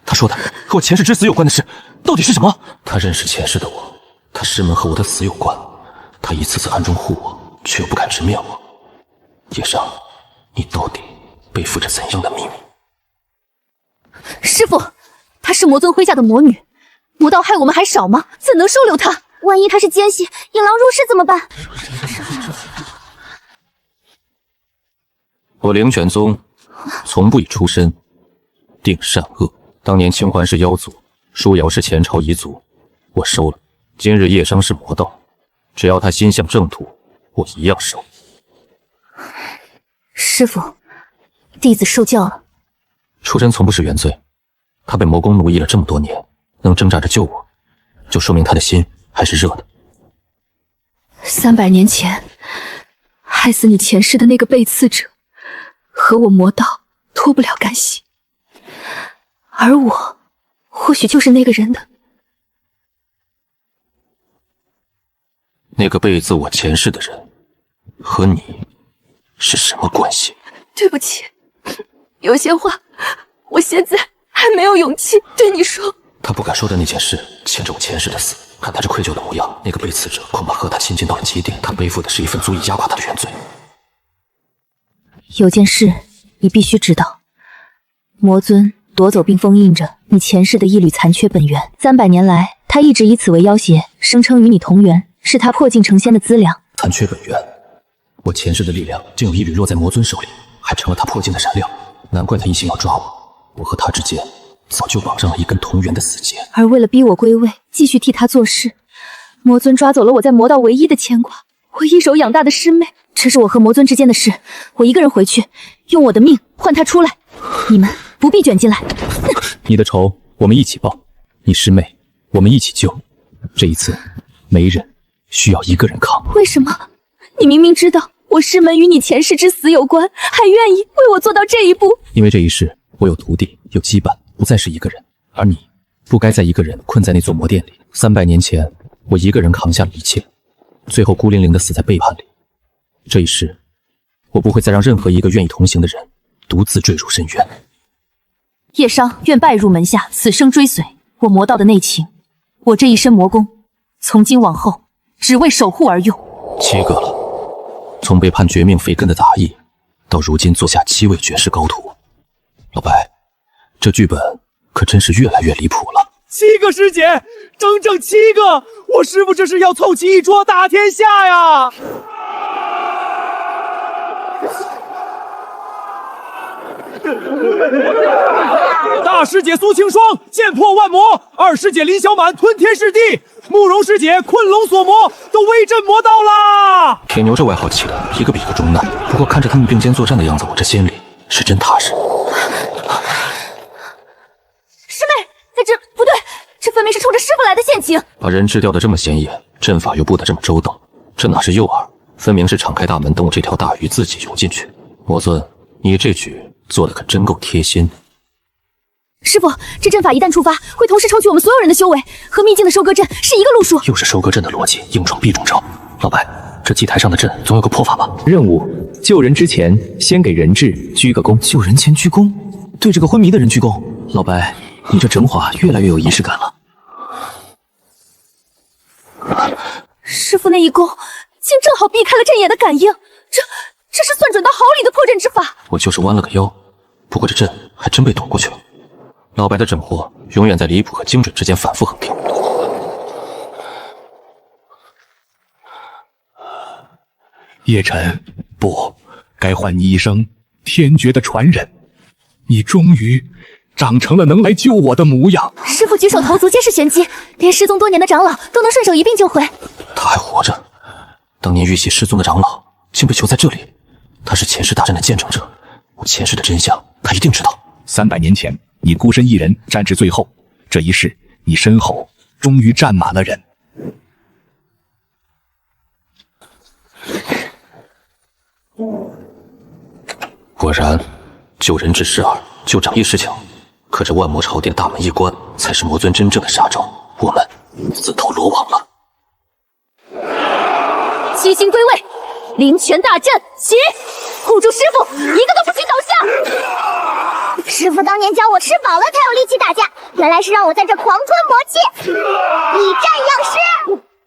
他说的和我前世之死有关的事，到底是什么？他认识前世的我，他师门和我的死有关，他一次次暗中护我，却又不敢直面我。叶商，你到底背负着怎样的秘密？师父，她是魔尊麾下的魔女，魔道害我们还少吗？怎能收留她？万一她是奸细，引狼入室怎么办？我灵泉宗从不以出身定善恶。当年清环是妖族，舒瑶是前朝遗族，我收了。今日叶商是魔道，只要他心向正途，我一样收。师父，弟子受教了。出身从不是原罪，他被魔宫奴役了这么多年，能挣扎着救我，就说明他的心还是热的。300年前害死你前世的那个背刺者，和我魔道脱不了干系，而我或许就是那个人的。那个背刺我前世的人，和你是什么关系？对不起，有些话我现在还没有勇气对你说。他不敢说的那件事，牵着我前世的死，看他这愧疚的模样，那个被刺者恐怕和他亲近到了极点，他背负的是一份足以压垮他的原罪。有件事你必须知道，魔尊夺走并封印着你前世的一缕残缺本源，300年来，他一直以此为要挟，声称与你同源，是他破镜成仙的资粮。残缺本源，我前世的力量竟有一缕落在魔尊手里，还成了他破镜的燃料，难怪他一心要抓我。我和他之间早就绑上了一根同源的死结，而为了逼我归位，继续替他做事，魔尊抓走了我在魔道唯一的牵挂，我一手养大的师妹。这是我和魔尊之间的事，我一个人回去，用我的命换他出来。你们不必卷进来。你的仇我们一起报，你师妹我们一起救。这一次没人需要一个人扛。为什么？你明明知道我师门与你前世之死有关，还愿意为我做到这一步？因为这一世我有徒弟，有羁绊，不再是一个人，而你不该再一个人困在那座魔殿里。300年前，我一个人扛下了一切，最后孤零零地死在背叛里。这一世，我不会再让任何一个愿意同行的人独自坠入深渊。叶商愿拜入门下，此生追随我魔道的内情。我这一身魔功，从今往后只为守护而用。7个了，从被判绝命废根的杂役，到如今做下7位绝世高徒。老白，这剧本可真是越来越离谱了。7个师姐，整整7个！我师父这是要凑齐一桌打天下呀！大师姐苏清霜剑破万魔，二师姐林小满吞天噬地，慕容师姐困龙锁魔都威震魔道啦！铁牛这外号起的一个比一个中难，不过看着他们并肩作战的样子，我这心里是真踏实。师妹，这不对，这分明是冲着师父来的陷阱。把人质吊得这么显眼，阵法又布得这么周到，这哪是诱饵，分明是敞开大门等我这条大鱼自己游进去。魔尊，你这局做的可真够贴心。师父，这阵法一旦触发，会同时抽取我们所有人的修为，和秘境的收割阵是一个路数。又是收割阵的逻辑，硬闯必中招。老白，这祭台上的阵总有个破法吧？任务：救人之前先给人质鞠个躬。救人前鞠躬，对这个昏迷的人鞠躬。老白，你这整法越来越有仪式感了。师父那一躬，竟正好避开了阵眼的感应，这是算准到毫厘的破阵之法。我就是弯了个腰，不过这阵还真被躲过去了。老白的阵魄永远在离谱和精准之间反复横跳。叶晨，不，该唤你一声天绝的传人。你终于长成了能来救我的模样。师父举手投足皆是玄机，连失踪多年的长老都能顺手一并救回。他还活着，当年玉玺失踪的长老竟被囚在这里，他是前世大战的见证者，我前世的真相他一定知道。300年前，你孤身一人战至最后，这一世你身后终于站满了人。果然，救人之事耳，救长义事强。可这万魔朝殿大门一关，才是魔尊真正的杀招，我们自投罗网了。齐心归位，灵拳大阵起，护住师父，一个都不许倒下。师傅当年教我吃饱了才有力气打架，原来是让我在这狂吞魔气，以战养师，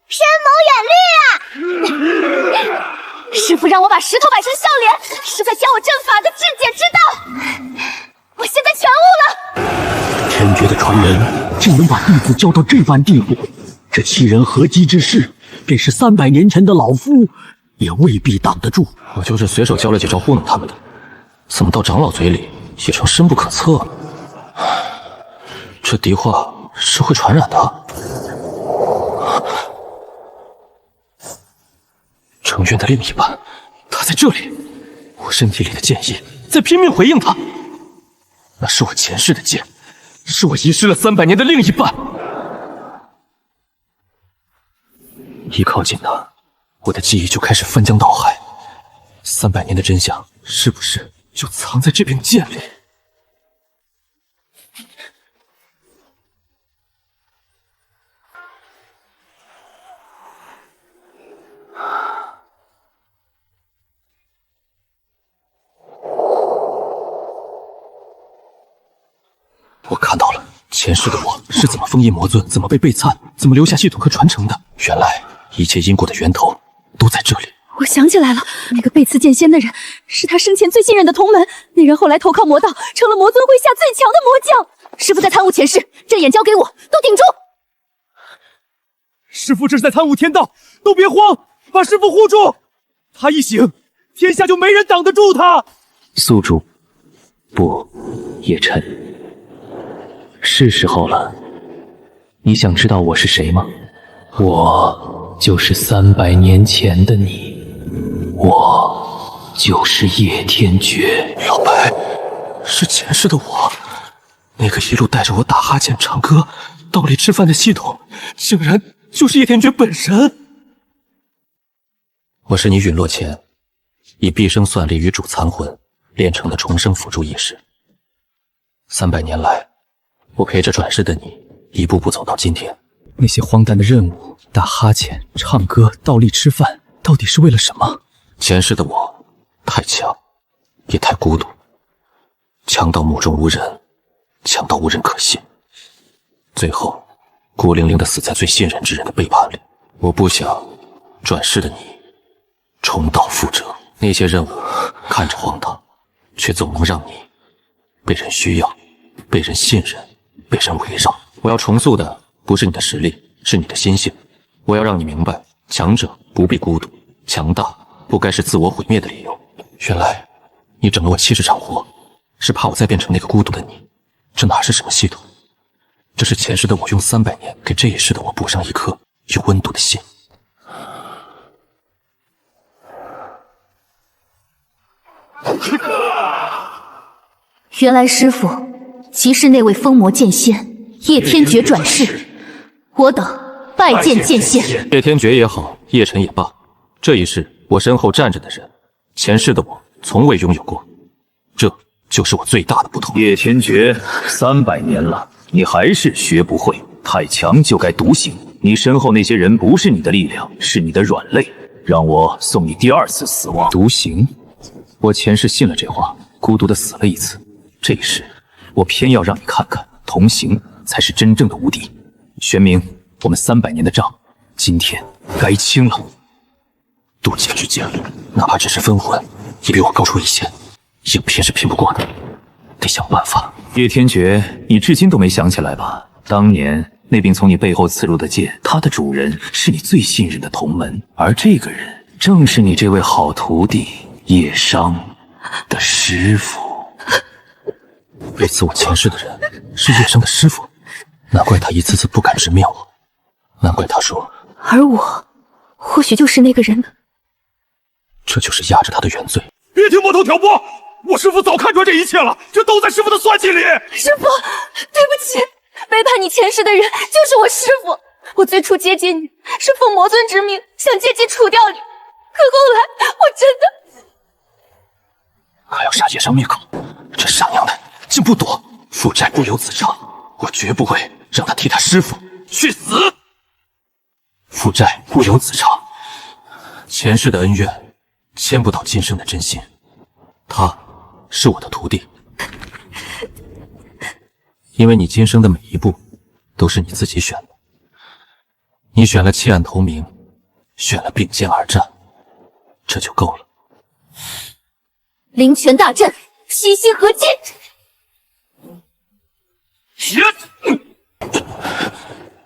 深谋远虑啊！师父让我把石头摆成笑脸，是在教我阵法的至简之道。我现在全悟了。天绝的传人竟能把弟子教到这般地步，这7人合击之势，便是300年前的老夫也未必挡得住。我就是随手教了几招糊弄他们的，怎么到长老嘴里也成深不可测了？这敌话是会传染的。程渊的另一半，他在这里，我身体里的剑意在拼命回应他。那是我前世的剑，是我遗失了300年的另一半。一靠近他，我的记忆就开始翻江倒海。300年的真相，是不是就藏在这柄剑里？我看到了前世的我是怎么封印魔尊，怎么被背叛，怎么留下系统和传承的？原来一切因果的源头都在这里。我想起来了，那个背刺剑仙的人是他生前最信任的同门，那人后来投靠魔道，成了魔尊麾下最强的魔将。师傅在参悟前世，阵眼交给我，都顶住！师傅这是在参悟天道，都别慌，把师傅护住。他一醒，天下就没人挡得住他。宿主，不，叶晨，是时候了。你想知道我是谁吗？我就是300年前的你，我就是叶天绝。小白，是前世的我，那个一路带着我打哈欠、唱歌、倒立吃饭的系统，竟然就是叶天绝本人。我是你陨落前以毕生算力与主残魂炼成的重生辅助意识。300年来，我陪着转世的你一步步走到今天。那些荒诞的任务，打哈欠、唱歌、倒立吃饭，到底是为了什么？前世的我太强，也太孤独，强到目中无人，强到无人可信，最后孤零零地死在最信任之人的背叛里。我不想转世的你重蹈覆辙。那些任务看着荒唐，却总能让你被人需要，被人信任，被人围绕。我要重塑的不是你的实力，是你的心性。我要让你明白，强者不必孤独，强大不该是自我毁灭的理由。原来你整了我70场活，是怕我再变成那个孤独的你。这哪是什么系统？这是前世的我用300年给这一世的我补上一颗有温度的心。原来师傅即是那位封魔剑仙叶天绝转世，我等拜见剑仙。叶天绝也好，叶晨也罢，这一世我身后站着的人，前世的我从未拥有过，这就是我最大的不同。叶天绝，300年了，你还是学不会，太强就该独行。你身后那些人不是你的力量，是你的软肋，让我送你第2次死亡。独行？我前世信了这话，孤独的死了一次。这一世，我偏要让你看看，同行才是真正的无敌。玄冥，我们300年的账，今天该清了。渡劫之剑，哪怕只是分魂，也比我高出一线，硬拼是拼不过的，得想办法。叶天绝，你至今都没想起来吧？当年那柄从你背后刺入的剑，它的主人是你最信任的同门，而这个人正是你这位好徒弟叶商的师傅。背刺我前世的人是叶商的师傅，难怪他一次次不敢直面我，难怪他说，而我或许就是那个人呢。这就是压着他的原罪。别听魔头挑拨，我师父早看穿这一切了，这都在师父的算计里。师父，对不起，背叛你前世的人就是我师父。我最初接近你是奉魔尊之命，想借机除掉你，可后来我真的……还要杀叶商灭口，这傻娘的竟不躲！负债不由自偿，我绝不会让他替他师父去死。负债不由自偿，前世的恩怨牵不到今生的真心。他是我的徒弟，因为你今生的每一步都是你自己选的。你选了弃暗投明，选了并肩而战，这就够了。灵泉大阵，齐心合击。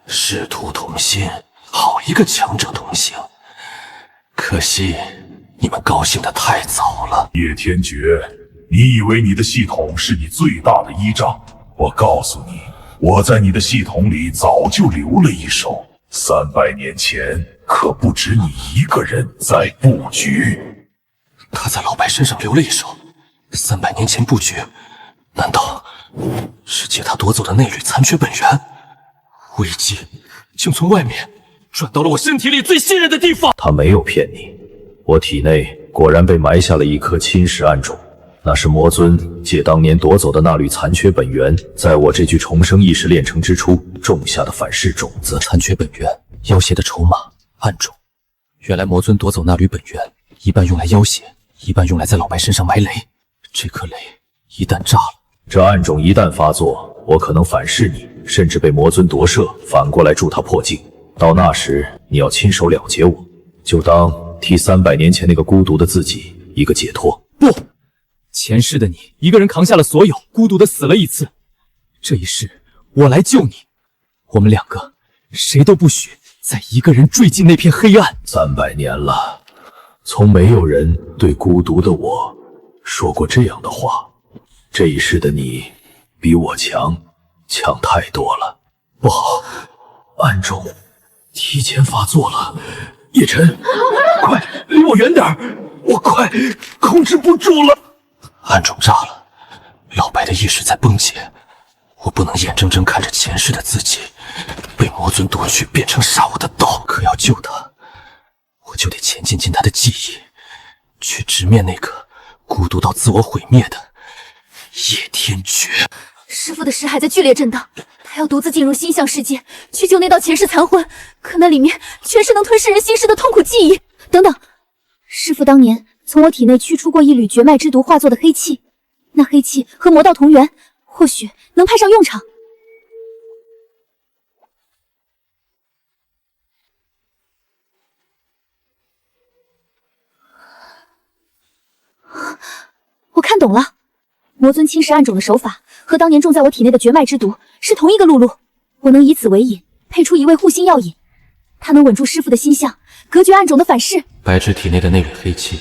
师徒同心，好一个强者同行！可惜你们高兴得太早了。叶天绝，你以为你的系统是你最大的依仗？我告诉你，我在你的系统里早就留了一手。300年前，可不止你一个人在布局。他在老白身上留了一手，300年前布局，难道是借他夺走的内律残缺本源？危机竟从外面转到了我身体里最信任的地方。他没有骗你，我体内果然被埋下了一颗侵蚀暗种，那是魔尊借当年夺走的那缕残缺本源，在我这具重生意识炼成之初种下的反噬种子。残缺本源，要挟的筹码，暗种。原来魔尊夺走那缕本源，一半用来要挟，一半用来在老白身上埋雷。这颗雷一旦炸了，这暗种一旦发作，我可能反噬你，甚至被魔尊夺舍，反过来助他破境。到那时，你要亲手了结我，就当替300年前那个孤独的自己一个解脱。不，前世的你一个人扛下了所有，孤独的死了一次。这一世，我来救你。我们两个谁都不许再一个人坠进那片黑暗。300年了，从没有人对孤独的我说过这样的话。这一世的你比我强太多了。不好，暗中提前发作了。叶晨，快离我远点儿，我快控制不住了。暗中炸了，老白的意识在崩解，我不能眼睁睁看着前世的自己被魔尊夺去，变成杀我的刀。可要救他，我就得潜进他的记忆，去直面那个孤独到自我毁灭的叶天绝。师父的尸还在剧烈震荡，他要独自进入心象世界，去救那道前世残魂。可那里面全是能吞噬人心事的痛苦记忆。等等，师父当年从我体内驱出过一缕绝脉之毒化作的黑气，那黑气和魔道同源，或许能派上用场。我看懂了，魔尊侵蚀暗种的手法和当年种在我体内的绝脉之毒是同一个路路。我能以此为引，配出一味护心药引，它能稳住师父的心象，隔绝暗种的反噬。白芝体内的那缕黑气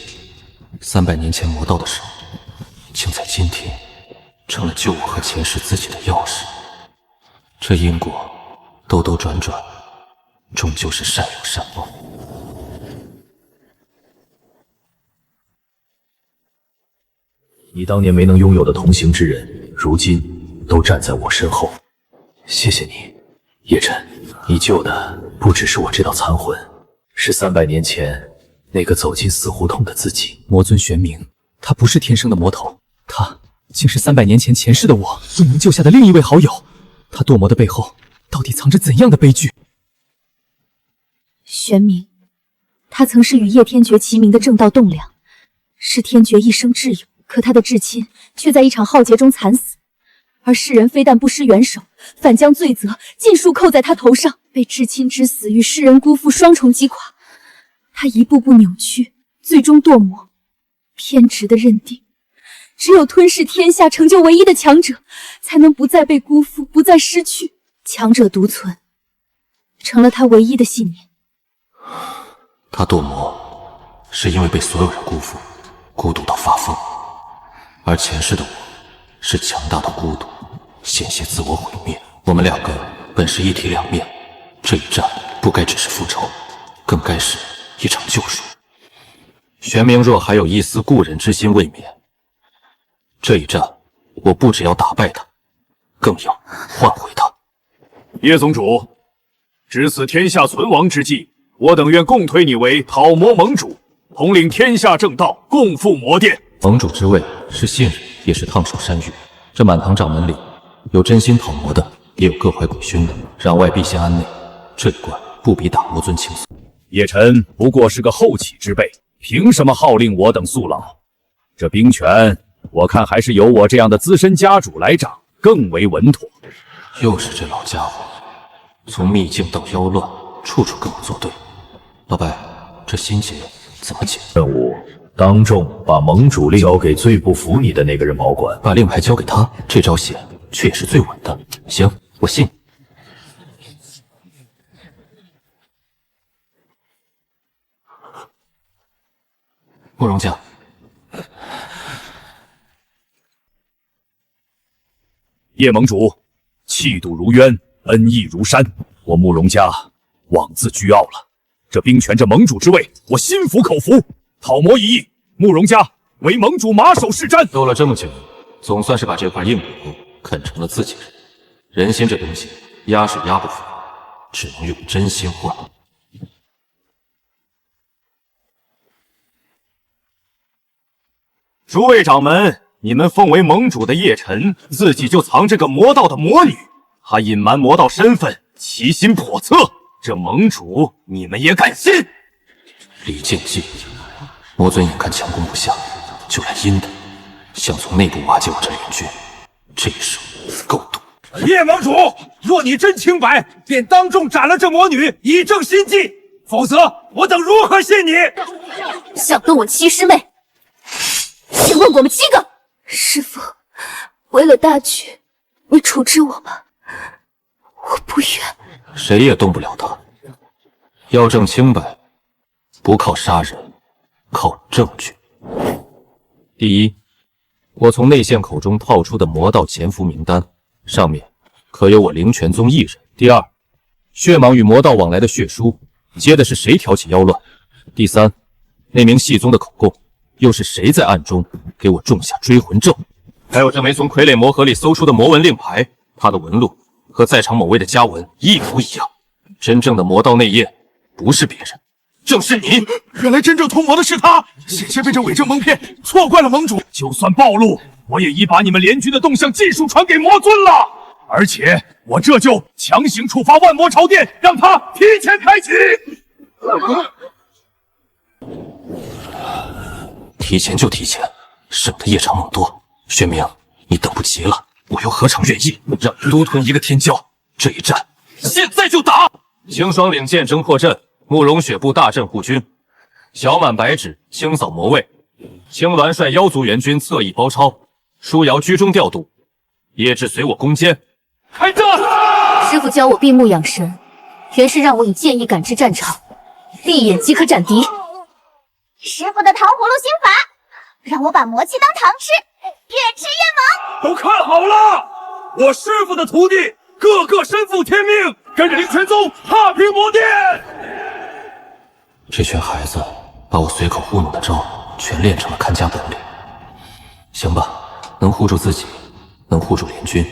，300年前魔道的手，竟在今天成了救我和前世自己的钥匙。这因果兜兜转转，终究是善有善报。你当年没能拥有的同行之人，如今都站在我身后。谢谢你，叶晨，你救的不只是我这道残魂，是300年前那个走进死胡同的自己。魔尊玄冥，他不是天生的魔头，他竟是300年前前世的我未能救下的另一位好友。他堕魔的背后，到底藏着怎样的悲剧？玄冥，他曾是与叶天绝齐名的正道栋梁，是天绝一生挚友。可他的至亲却在一场浩劫中惨死，而世人非但不施援手，反将罪责尽数扣在他头上，被至亲之死与世人辜负双重击垮。他一步步扭曲，最终堕魔，偏执的认定，只有吞噬天下，成就唯一的强者，才能不再被辜负，不再失去。强者独存，成了他唯一的信念。他堕魔，是因为被所有人辜负，孤独到发疯。而前世的我，是强大的孤独，险些自我毁灭。我们两个本是一体两面，这一战不该只是复仇，更该是一场救赎。玄冥若还有一丝故人之心未泯，这一战我不只要打败他，更要换回他。叶宗主，值此天下存亡之际，我等愿共推你为讨魔盟主，统领天下正道，共赴魔殿。盟主之位是信任，也是烫手山芋。这满堂掌门里，有真心讨魔的，也有各怀鬼勋的。攘外必先安内，这一关不比打魔尊轻松。叶晨不过是个后起之辈，凭什么号令我等速老？这兵权，我看还是由我这样的资深家主来掌更为稳妥。又是这老家伙，从秘境到妖乱，处处跟我作对。老白，这心结怎么解？任务当众把盟主令交给最不服你的那个人保管，把令牌交给他，这招险却也是最稳的。行，我信。慕容家，叶盟主，气度如渊，恩义如山，我慕容家枉自倨傲了。这兵权，这盟主之位，我心服口服。讨魔一役，慕容家为盟主马首是瞻。斗了这么久，总算是把这块硬骨头啃成了自己人。人心这东西，压是压不服，只能用真心换。诸位掌门，你们奉为盟主的叶晨，自己就藏着个魔道的魔女，还隐瞒魔道身份，其心叵测。这盟主，你们也敢信？李靖记，魔尊眼看强攻不下，就来阴的，想从内部瓦解我这联军。这一手够毒。叶盟主，若你真清白，便当众斩了这魔女，以正心迹。否则，我等如何信你？想动我七师妹，先问我们7个。师父，为了大局，你处置我吧，我不愿。谁也动不了他。要证清白，不靠杀人，靠证据。第一，我从内线口中套出的魔道潜伏名单，上面可有我灵泉宗一人。第二，血蟒与魔道往来的血书，接的是谁挑起妖乱？第三，那名系宗的口供，又是谁在暗中给我种下追魂咒？还有这枚从傀儡魔盒里搜出的魔纹令牌，它的纹路和在场某位的家纹一模一样。真正的魔道内验不是别人，正是你。原来真正屠魔的是他，险些被这伪证蒙骗，错怪了盟主。就算暴露，我也已把你们联军的动向尽数传给魔尊了。而且我这就强行触发万魔朝殿，让他提前开启。提前就提前，省得夜长梦多。玄冥，你等不及了，我又何尝愿意让你多吞一个天骄？这一战，现在就打！晴霜岭剑征破阵，慕容雪部大阵护军，小满白纸清扫魔卫，青鸾率妖族援军侧翼包抄，舒瑶居中调度，叶志随我攻坚。开战！师父教我闭目养神，原是让我以剑意感知战场，闭眼即可斩敌。师傅的糖葫芦心法，让我把魔气当糖吃，越吃越猛。都看好了，我师傅的徒弟个个身负天命，跟着灵泉宗踏平魔殿。这群孩子把我随口糊弄的招全练成了看家本领。行吧，能护住自己，能护住联军，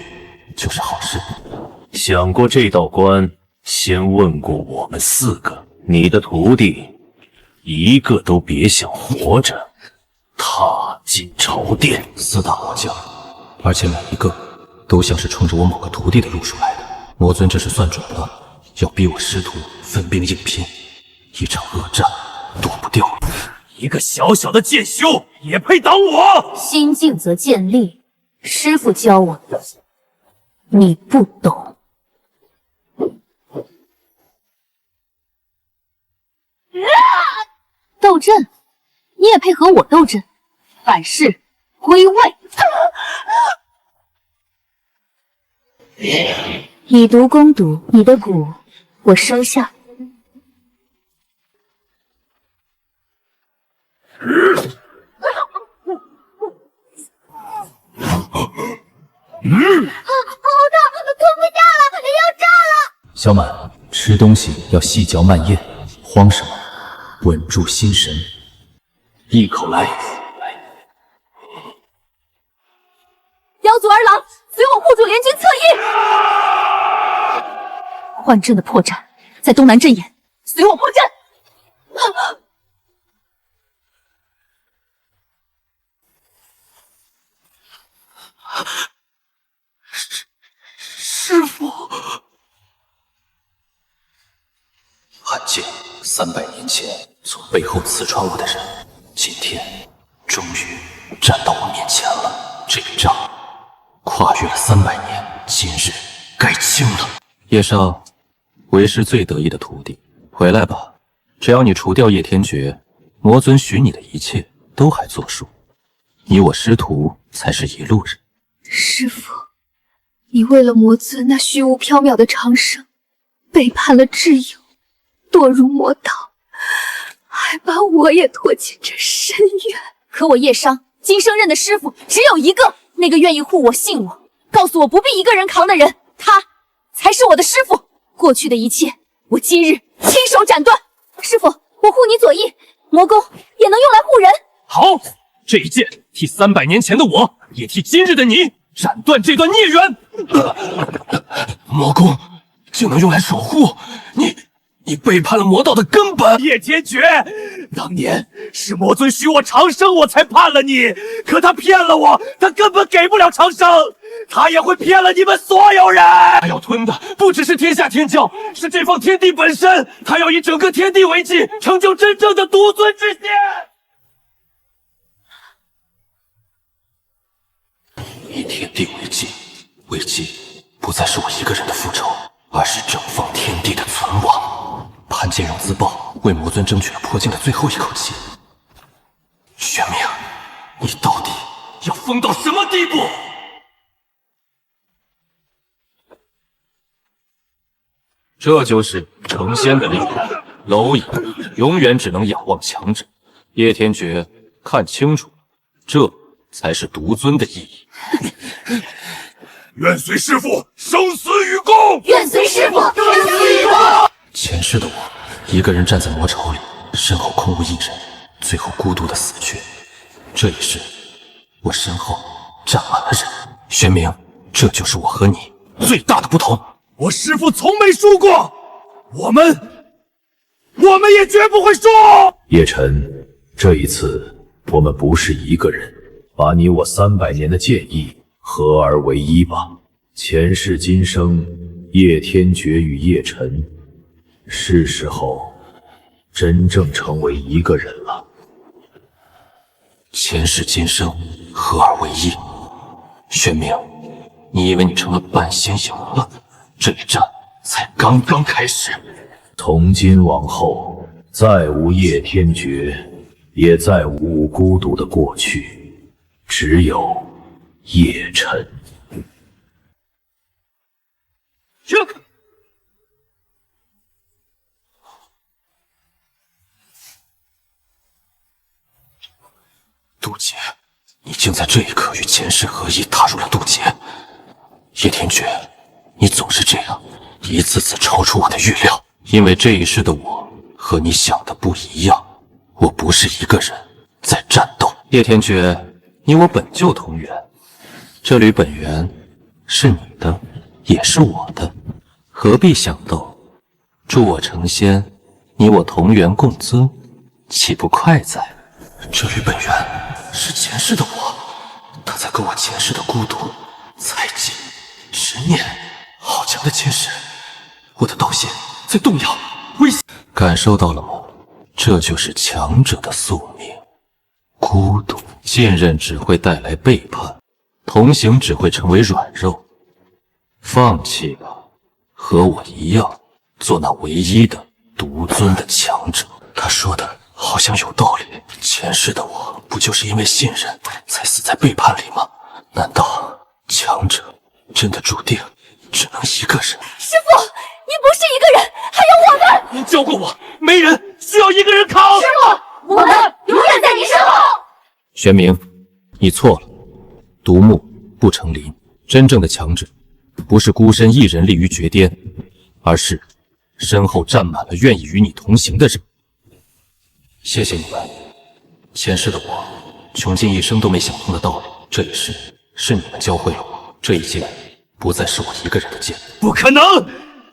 就是好事。想过这道关，先问过我们4个，你的徒弟一个都别想活着踏进朝殿。4大魔将，而且每一个都像是冲着我某个徒弟的路数来的。魔尊这是算准了，要逼我师徒分兵硬拼，一场恶战躲不掉。一个小小的剑修也配挡我？心静则见利，师父教我的，你不懂。斗阵，你也配和我斗阵？反噬归位。以毒攻毒，你的蛊我收下。好痛，吞不下了，要炸了！小满，吃东西要细嚼慢咽，慌什么？稳住心神，一口来。妖族儿郎，随我护住联军侧翼。幻阵的破绽在东南阵眼，随我破阵。师傅，罕见300年前从背后刺穿我的人，今天终于站到我面前了。这个仗跨越了300年，今日该清了。叶少，为师最得意的徒弟，回来吧。只要你除掉叶天绝，魔尊许你的一切都还作数。你我师徒才是一路人。师父，你为了魔尊那虚无缥缈的长生，背叛了挚友，堕入魔道，还把我也拖进这深渊。可我叶商今生认的师父只有一个，那个愿意护我、信我，告诉我不必一个人扛的人，他才是我的师父。过去的一切，我今日亲手斩断。师父，我护你左翼，魔功也能用来护人。好，这一剑替300年前的我，也替今日的你斩断这段孽缘。魔功竟能用来守护你背叛了魔道的根本。叶天绝，当年是魔尊许我长生，我才叛了你。可他骗了我，他根本给不了长生，他也会骗了你们所有人。他要吞的不只是天下天骄，是这方天地本身。他要以整个天地为祭，成就真正的独尊之剑。以天地为祭，为祭不再是我一个人的复仇，而是整方天地的存亡。潘建荣自爆，为魔尊争取了破境的最后一口气。玄冥，你到底要疯到什么地步？这就是成仙的力量。蝼蚁永远只能仰望强者。叶天觉，看清楚了，这才是独尊的意义。愿随师父生死与共！愿随师父生死与共！前世的我，一个人站在魔巢里，身后空无一人，最后孤独的死去。这一世，我身后站满了人。玄冥，这就是我和你最大的不同。我师父从没输过，我们也绝不会输。叶晨，这一次我们不是一个人，把你我300年的剑意合而为一吧。前世今生，叶天觉与叶晨，是时候真正成为一个人了。前世今生，合而为一。玄冥，你以为你成了半仙赢了？这一战才刚刚开始。从今往后，再无叶天觉，也再无孤独的过去，只有叶晨。停！渡劫，你竟在这一刻与前世合一，踏入了渡劫。叶天觉，你总是这样，一次次超出我的预料。因为这一世的我和你想的不一样，我不是一个人在战斗。叶天觉，你我本就同源，这缕本源是你的，也是我的，何必想斗？助我成仙，你我同源共尊，岂不快哉？这缕本源是前世的我，他在跟我前世的孤独、猜忌、执念，好强的前世，我的道线在动摇，危险。感受到了吗？这就是强者的宿命，孤独。信任只会带来背叛，同行只会成为软弱。放弃吧，和我一样，做那唯一的独尊的强者。他说的好像有道理，前世的我不就是因为信任才死在背叛里吗？难道强者真的注定只能一个人？师父，你不是一个人，还有我们。您教过我，没人需要一个人扛。师父，我们永远在你身后。玄冥，你错了，独木不成林。真正的强者，不是孤身一人立于绝巅，而是身后站满了愿意与你同行的人。谢谢你们，前世的我穷尽一生都没想通的道理，这一世是你们教会了我。这一剑不再是我一个人的剑。不可能，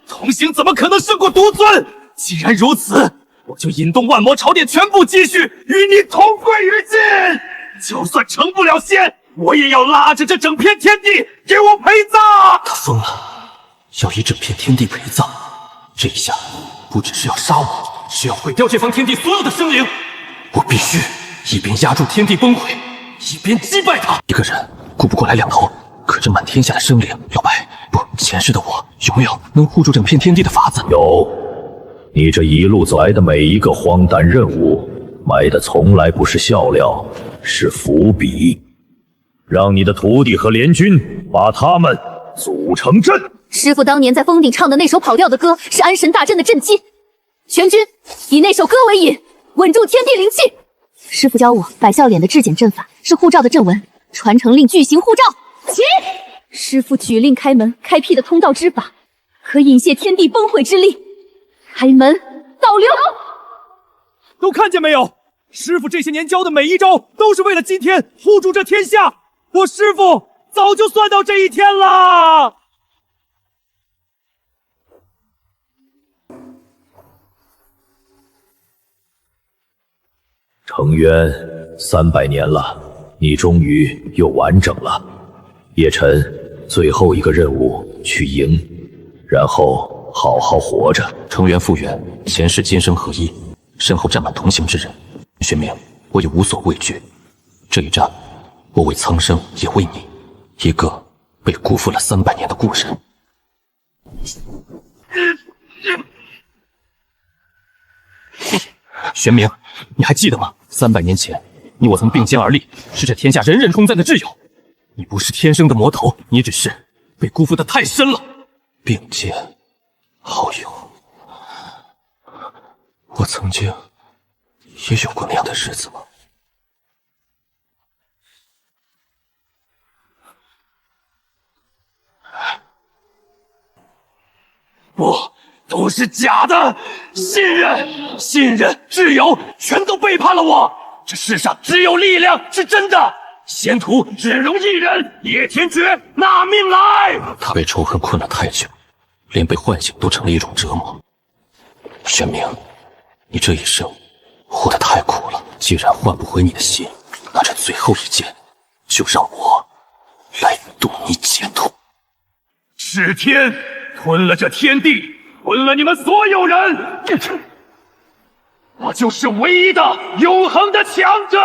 同行怎么可能胜过独尊？既然如此，我就引动万魔朝殿全部积蓄，与你同归于尽。就算成不了仙，我也要拉着这整片天地给我陪葬。他疯了，要以整片天地陪葬。这一下不只是要杀我，是要毁掉这方天地所有的生灵。我必须一边压住天地崩溃，一边击败他。一个人顾不过来两头，可这满天下的生灵，老白，不，前世的我有没有能护住整片天地的法子？有，你这一路走来的每一个荒诞任务，埋的从来不是笑料，是伏笔。让你的徒弟和联军把他们组成阵。师父当年在峰顶唱的那首跑调的歌，是安神大阵的阵基。全军以那首歌为引，稳住天地灵气。师父教我，百笑脸的至简阵法是护罩的阵纹，传承令巨型护罩。起！师父举令开门，开辟的通道之法，可引泄天地崩溃之力。开门，导流。都看见没有？师父这些年教的每一招，都是为了今天护住这天下。我师父早就算到这一天了。程渊，300年了，你终于又完整了。叶晨，最后一个任务去赢，然后好好活着。成元复原，前世今生合一，身后站满同行之人。玄冥，我也无所畏惧。这一战，我为苍生，也为你，一个被辜负了300年的故人。玄冥，你还记得吗？300年前，你我曾并肩而立，是这天下人人称赞的挚友。你不是天生的魔头，你只是被辜负的太深了。并肩好友，我曾经也有过那样的日子吗？不，都是假的！信任、挚友，全都背叛了我。这世上只有力量是真的。仙途只容一人，叶天绝拿命来！他被仇恨困了太久，连被唤醒都成了一种折磨。玄冥，你这一生活得太苦了，既然换不回你的心，那这最后一剑，就让我来渡你解脱。是天吞了这天地，吞了你们所有人，我就是唯一的永恒的强者。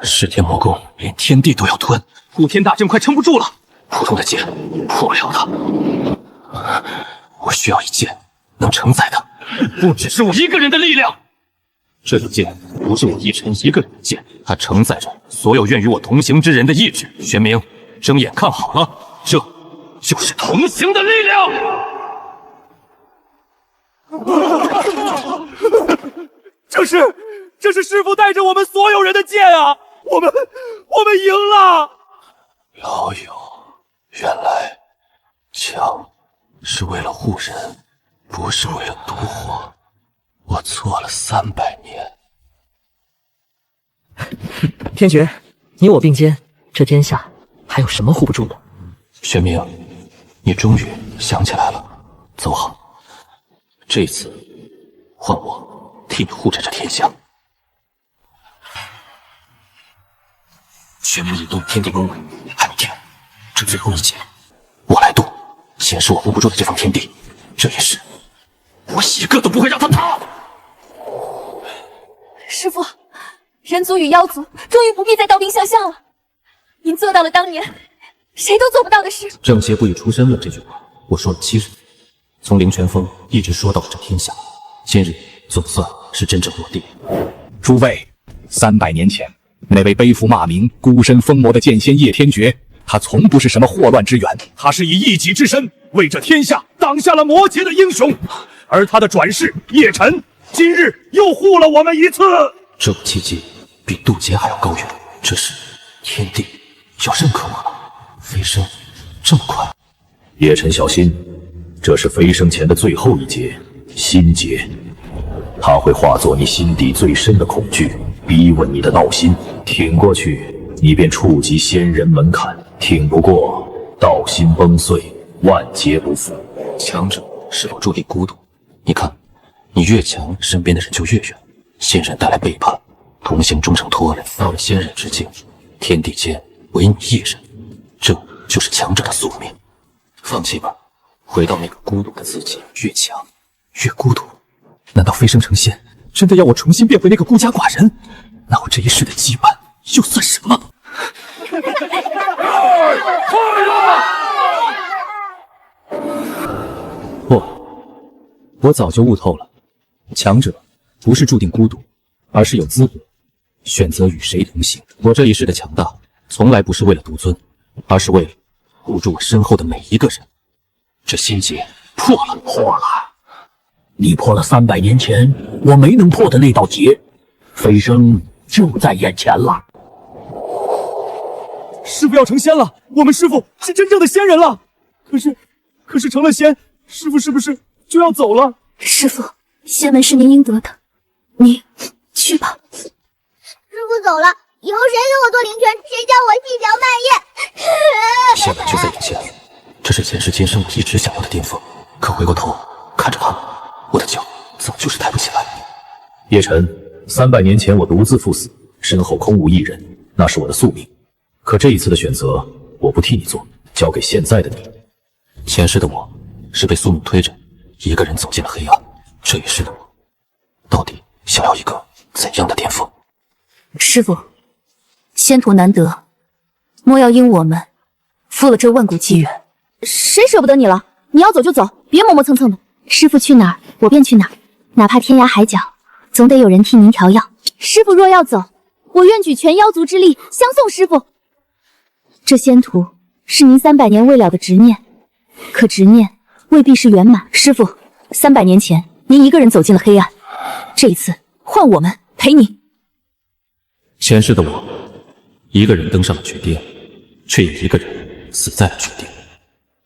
噬天魔功连天地都要吞，护天大阵快撑不住了。普通的剑破不了它，我需要一剑能承载的，不只是我一个人的力量。这一剑不是我一尘一个人的剑，它承载着所有愿与我同行之人的意志。玄冥，睁眼看好了，这就是同行的力量。这是师父带着我们所有人的剑啊！我们赢了！老友，原来枪是为了护人，不是为了独活。我错了300年。天绝，你我并肩，这天下还有什么护不住的？玄冥，你终于想起来了。走好，这次换我替你护着这天下。玄冥引动天地公文，还没天，这最后一剑，我来渡。先是我护不住的这方天地，这一世，我一个都不会让他塌。师父，人族与妖族终于不必再刀兵相向了。您做到了当年谁都做不到的事。正邪不与出身论这句话，我说了7日，从灵泉峰一直说到了这天下，今日总算是真正落地。诸位，300年前那位背负骂名、孤身封魔的剑仙叶天绝，他从不是什么祸乱之源，他是以一己之身为这天下挡下了魔劫的英雄。而他的转世叶辰，今日又护了我们一次。这个契机比渡劫还要高远，这是天地要认可我了。飞升这么快，叶辰小心，这是飞升前的最后一劫，心劫。它会化作你心底最深的恐惧，逼问你的闹心。挺过去，你便触及仙人门槛；挺不过，道心崩碎，万劫不复。强者是否注定孤独？你看，你越强，身边的人就越远。仙人带来背叛，同行终成拖累。到了仙人之境，天地间唯你一人，这就是强者的宿命。放弃吧，回到那个孤独的自己。越强越孤独。难道飞升成仙真的要我重新变回那个孤家寡人？那我这一世的羁绊又算什么？不，我早就悟透了，强者不是注定孤独，而是有资格选择与谁同行。我这一世的强大，从来不是为了独尊，而是为了护住我身后的每一个人。这心结破了，你破了300年前我没能破的那道结，飞升就在眼前了。师父要成仙了，我们师父是真正的仙人了。可是成了仙，师父是不是就要走了？师父，仙门是您应得的，您去吧。师父走了，以后谁给我做灵泉，谁叫我细嚼慢咽。仙门就在眼前，这是前世今生我一直想要的巅峰。可回过头看着他，我的脚早就是抬不起来。叶辰，300年前我独自赴死，身后空无一人，那是我的宿命。可这一次的选择，我不替你做，交给现在的你。前世的我是被宿命推着，一个人走进了黑暗。这一世的我，到底想要一个怎样的巅峰？师父，仙途难得，莫要因我们负了这万古机缘。谁舍不得你了？你要走就走，别磨磨蹭蹭的。师傅去哪儿，我便去哪儿，哪怕天涯海角，总得有人替您调药。师傅若要走，我愿举全妖族之力相送师傅。这仙途是您300年未了的执念，可执念未必是圆满。师傅，300年前您一个人走进了黑暗，这一次换我们陪你。前世的我，一个人登上了绝巅，却也一个人死在了绝巅。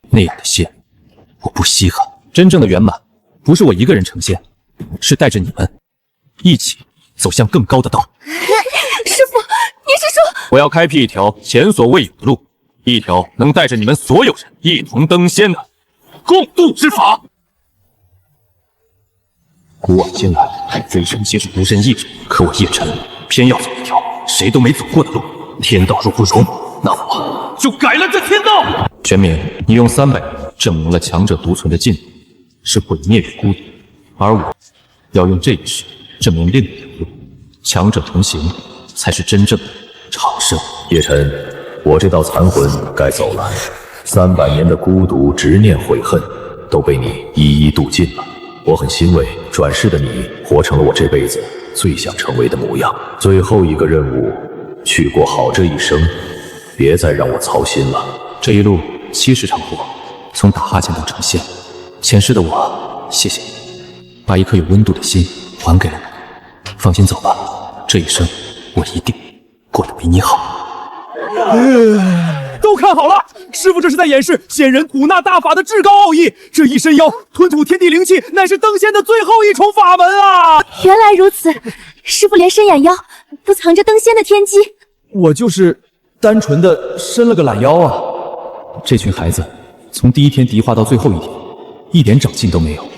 那样的仙，我不稀罕。真正的圆满，不是我一个人成仙，是带着你们一起走向更高的道。师傅，你是说我要开辟一条前所未有的路，一条能带着你们所有人一同登仙的共度之法。古往今来，人人皆是无人一种，可我叶辰偏要走一条谁都没走过的路。天道若不容，那我就改了这天道。玄冥，你用300年证明了强者独存的进度是毁灭与孤独，而我要用这一世证明另一条路，强者同行才是真正的长生。叶辰，我这道残魂该走了，300年的孤独、执念、悔恨都被你一一度尽了。我很欣慰，转世的你活成了我这辈子最想成为的模样。最后一个任务，去过好这一生，别再让我操心了。这一路70场活，从打哈欠到成仙，前世的我，谢谢你，把一颗有温度的心还给了我。放心走吧，这一生我一定过得比你好。都看好了，师傅这是在演示仙人吐纳大法的至高奥义。这一身妖吞吐天地灵气，乃是登仙的最后一重法门啊！原来如此，师傅连身养妖都藏着登仙的天机。我就是单纯的伸了个懒腰啊。这群孩子从第一天敌化到最后一天，一点长进都没有。